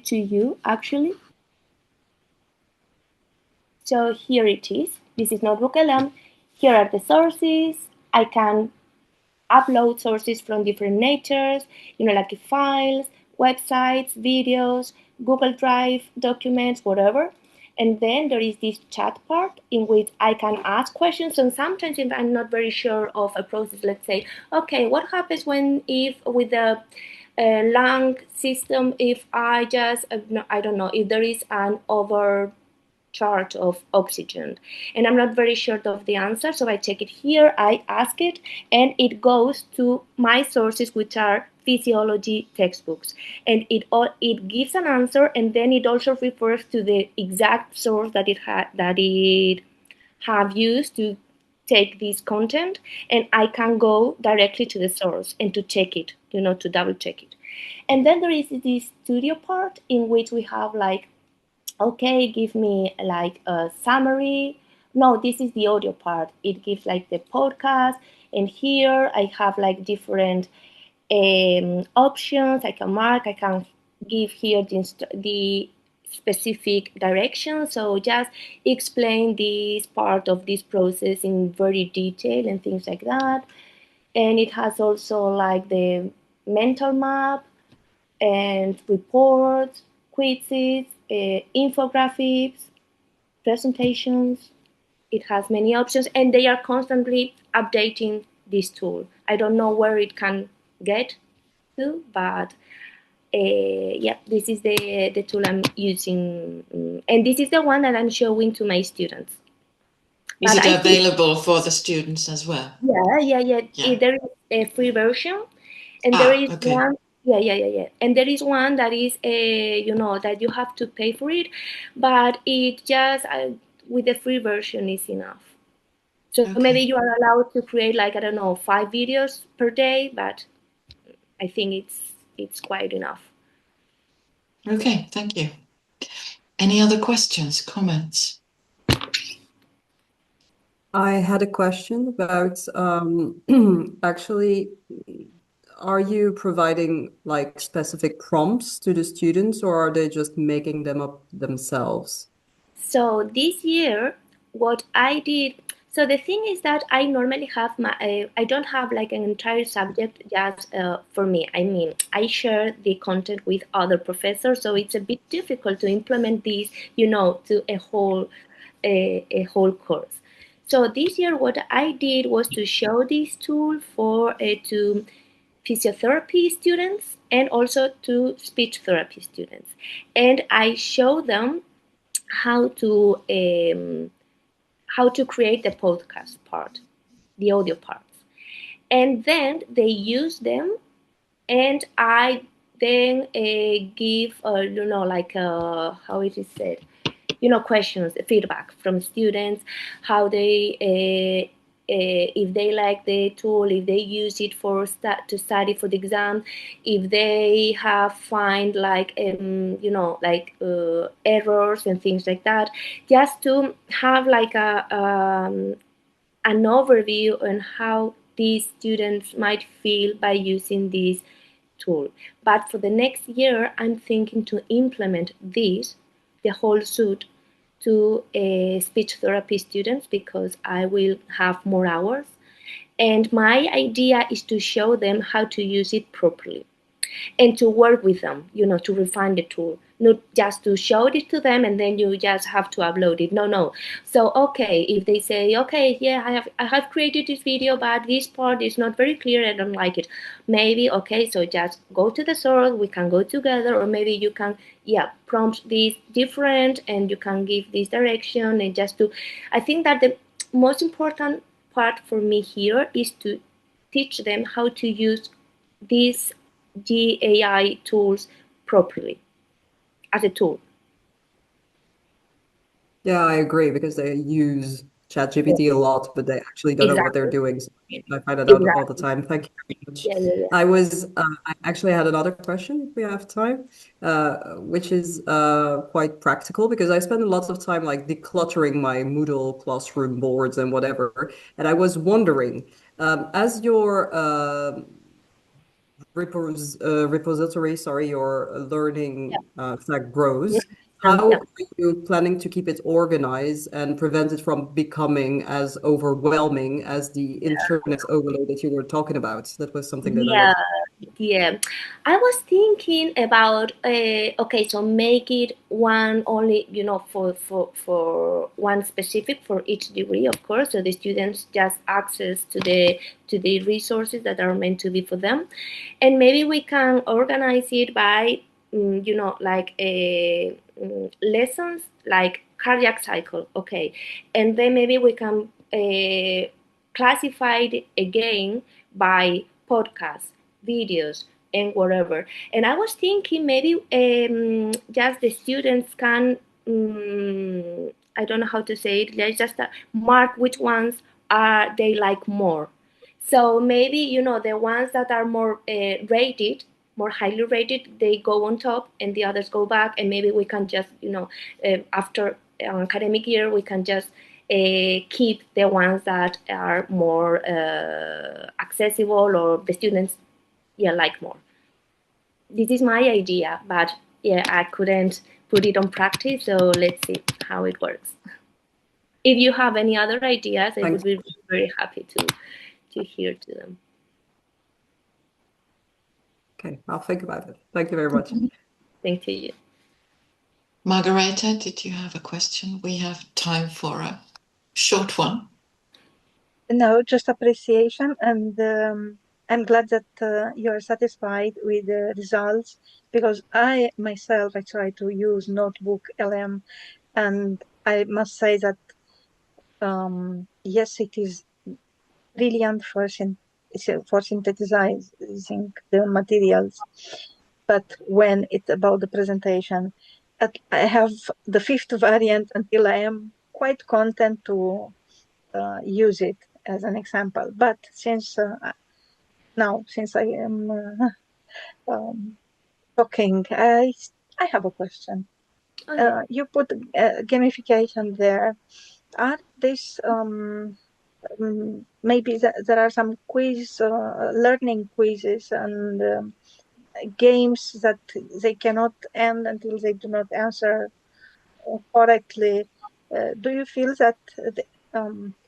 to you actually. So here it is. This is Notebook LM. Here are the sources. I can upload sources from different natures, like files, websites, videos, Google Drive, documents, whatever. And then there is this chat part in which I can ask questions. And sometimes if I'm not very sure of a process, let's say, okay, what happens if with the lung system, if I just, I don't know, if there is an overcharge of oxygen, and I'm not very sure of the answer, so I check it here, I ask it, and it goes to my sources, which are physiology textbooks, and it gives an answer, and then it also refers to the exact source that it have used to take this content, and I can go directly to the source and to check it, to double check it. And then there is this studio part in which we have like, okay, give me like a summary. No, this is the audio part. It gives like the podcast, and here I have like different options. I can mark, I can give here the specific direction. So just explain this part of this process in very detail and things like that. And it has also like the mental map and reports, quizzes, infographics, presentations. It has many options, and they are constantly updating this tool. I don't know where it can get to, but yeah, this is the tool I'm using, and this is the one that I'm showing to my students. Is it available for the students as well? Yeah. There is a free version, and there is one. Yeah. And there is one that is that you have to pay for it, but it just with the free version is enough. So maybe you are allowed to create like, I don't know, 5 videos per day, but I think it's quite enough. Okay, thank you. Any other questions, comments? I had a question about actually, are you providing like specific prompts to the students, or are they just making them up themselves? So this year, what I did, so the thing is that I normally have I don't have like an entire subject just for me. I mean, I share the content with other professors, so it's a bit difficult to implement this, to a whole course. So this year, what I did was to show this tool to physiotherapy students and also to speech therapy students, and I show them how to create the podcast part, the audio parts, and then they use them, and I then give like how it is said, questions, feedback from students, how they if they like the tool, if they use it to study for the exam, if they have find like errors and things like that, just to have like an overview on how these students might feel by using this tool. But for the next year, I'm thinking to implement this, the whole suite, to speech therapy students, because I will have more hours. And my idea is to show them how to use it properly and to work with them, to refine the tool, not just to show it to them and then you just have to upload it. No. So, okay, if they say, okay, yeah, I have created this video, but this part is not very clear, I don't like it. Maybe, okay, so just go to the source, we can go together, or maybe you can, prompt this different and you can give this direction. And I think that the most important part for me here is to teach them how to use these GAI tools properly as a tool. Yeah, I agree, because they use ChatGPT a lot, but they actually don't know what they're doing. So I find that out all the time. Thank you very much. Yeah. I actually had another question if we have time, which is quite practical, because I spend lots of time like decluttering my Moodle classroom boards and whatever. And I was wondering, as your repository, your learning stack grows, how are you planning to keep it organized and prevent it from becoming as overwhelming as the internet overload that you were talking about? That was something that I was... Yeah. I was thinking about okay, so make it one only, for one specific for each degree, of course, so the students just access to the resources that are meant to be for them, and maybe we can organize it by lessons like cardiac cycle, okay, and then maybe we can classify it again by podcasts, videos, and whatever. And I was thinking maybe just the students can, I don't know how to say it, let's just mark which ones are they like more. So maybe, the ones that are more rated, more highly rated, they go on top and the others go back. And maybe we can just, after an academic year, we can just keep the ones that are more accessible or the students like more. This is my idea, but I couldn't put it on practice, so let's see how it works. If you have any other ideas, I would be very happy to hear to them. Okay, I'll think about it. Thank you very much. Thank you. Margareta, did you have a question? We have time for a short one. No, just appreciation, and I'm glad that you're satisfied with the results, because I myself, I try to use Notebook LM, and I must say that yes, it is brilliant for synthesizing the materials, but when it's about the presentation, I have the 5th variant until I am quite content to use it as an example. But since since I am talking, I have a question. You put gamification there. Are these maybe there are some learning quizzes and games that they cannot end until they do not answer correctly? Do you feel that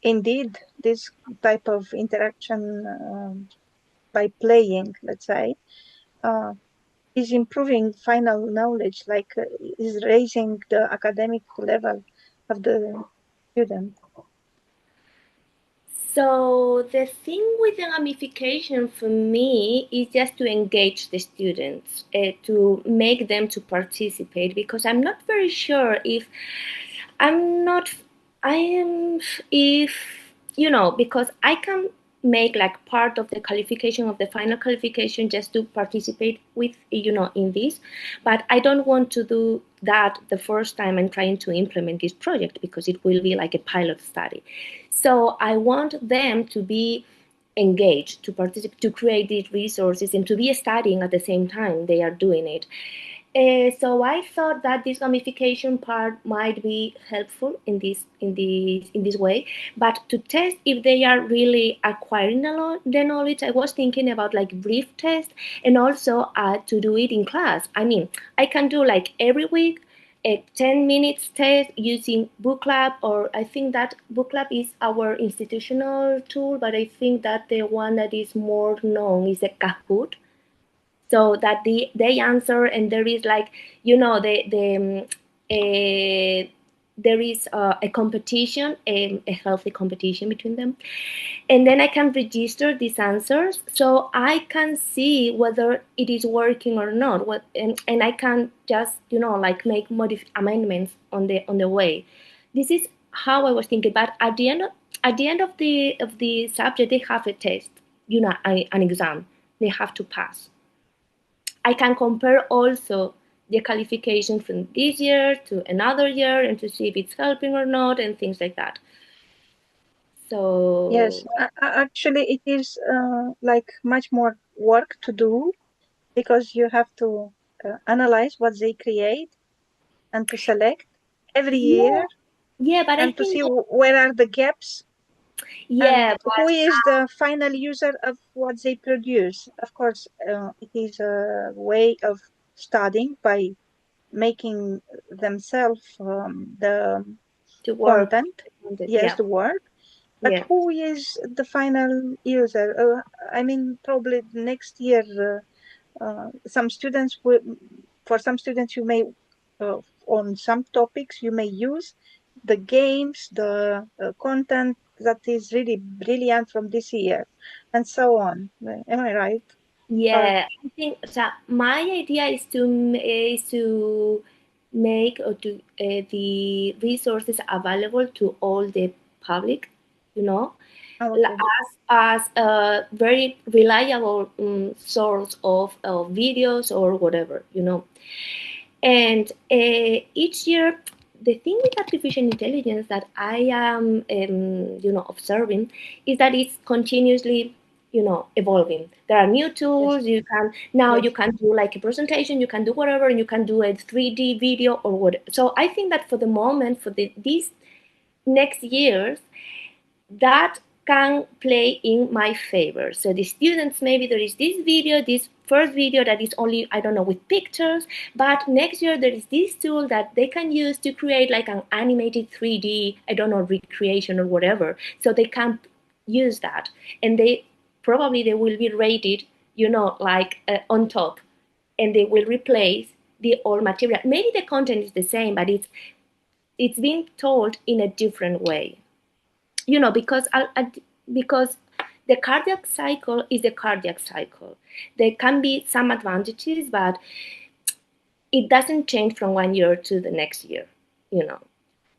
indeed this type of interaction by playing, let's say, is improving final knowledge, is raising the academic level of the student? So the thing with the gamification for me is just to engage the students, to make them to participate, because I'm not very sure if because I can make like part of the qualification of the final qualification just to participate with, in this. But I don't want to do that the first time I'm trying to implement this project, because it will be like a pilot study. So I want them to be engaged, to participate, to create these resources, and to be studying at the same time they are doing it. So I thought that this gamification part might be helpful in this way. But to test if they are really acquiring the knowledge, I was thinking about like brief test, and also to do it in class. I mean, I can do like every week a 10 minutes test using Book Club, or I think that Book Club is our institutional tool, but I think that the one that is more known is a Kahoot. So that they answer, and there is like, there is a competition, a healthy competition between them, and then I can register these answers, so I can see whether it is working or not. And I can just like make amendments on the way. This is how I was thinking. But at the end of the subject, they have a test, an exam they have to pass. I can compare also the qualification from this year to another year, and to see if it's helping or not, and things like that. So Yes, actually, it is like much more work to do, because you have to analyze what they create and to select every year, yeah, but I and to think see where are the gaps, and but who is the final user of what they produce. Of course, it is a way of studying by making themselves the to work, content, yes, the work. But yeah, who is the final user? I mean, probably next year, some students will, for some students, you may, on some topics, you may use the games, the content that is really brilliant from this year, and so on. Am I right? yeah. I think so. My idea is to make or to the resources available to all the public, Okay. as a very reliable source of videos or whatever, And each year, the thing with artificial intelligence that I am, observing, is that it's continuously, evolving. There are new tools. Yes. You can do like a presentation, you can do whatever, and you can do a 3D video or what. So I think that for the moment, for these next years, that can play in my favor. So the students, maybe there is this first video that is only, I don't know, with pictures, but next year there is this tool that they can use to create like an animated 3D, I don't know, recreation or whatever. So they can use that, and they will be rated, like on top, and they will replace the old material. Maybe the content is the same, but it's being told in a different way. Because because the cardiac cycle is the cardiac cycle. There can be some advantages, but it doesn't change from one year to the next year,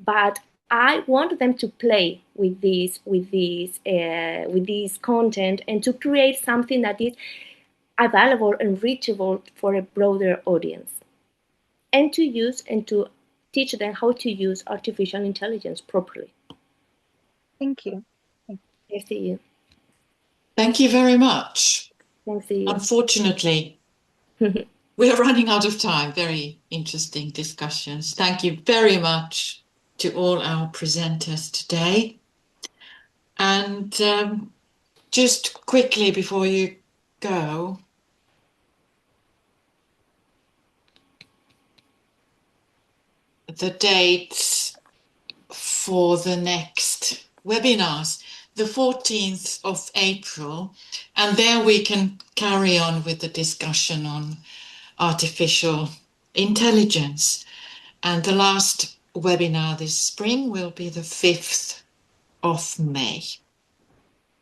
But I want them to play with this content, and to create something that is available and reachable for a broader audience, and to teach them how to use artificial intelligence properly. Thank you. Thanks to you. Thank you very much. Thanks to you. Unfortunately, we're running out of time. Very interesting discussions. Thank you very much to all our presenters today. And just quickly before you go, the dates for the next webinars, the 14th of April, and there we can carry on with the discussion on artificial intelligence. And the last webinar this spring will be the 5th of May.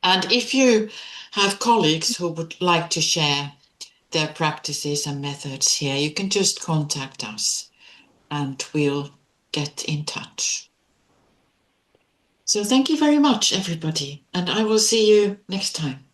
And if you have colleagues who would like to share their practices and methods here, you can just contact us and we'll get in touch. So thank you very much, everybody, and I will see you next time.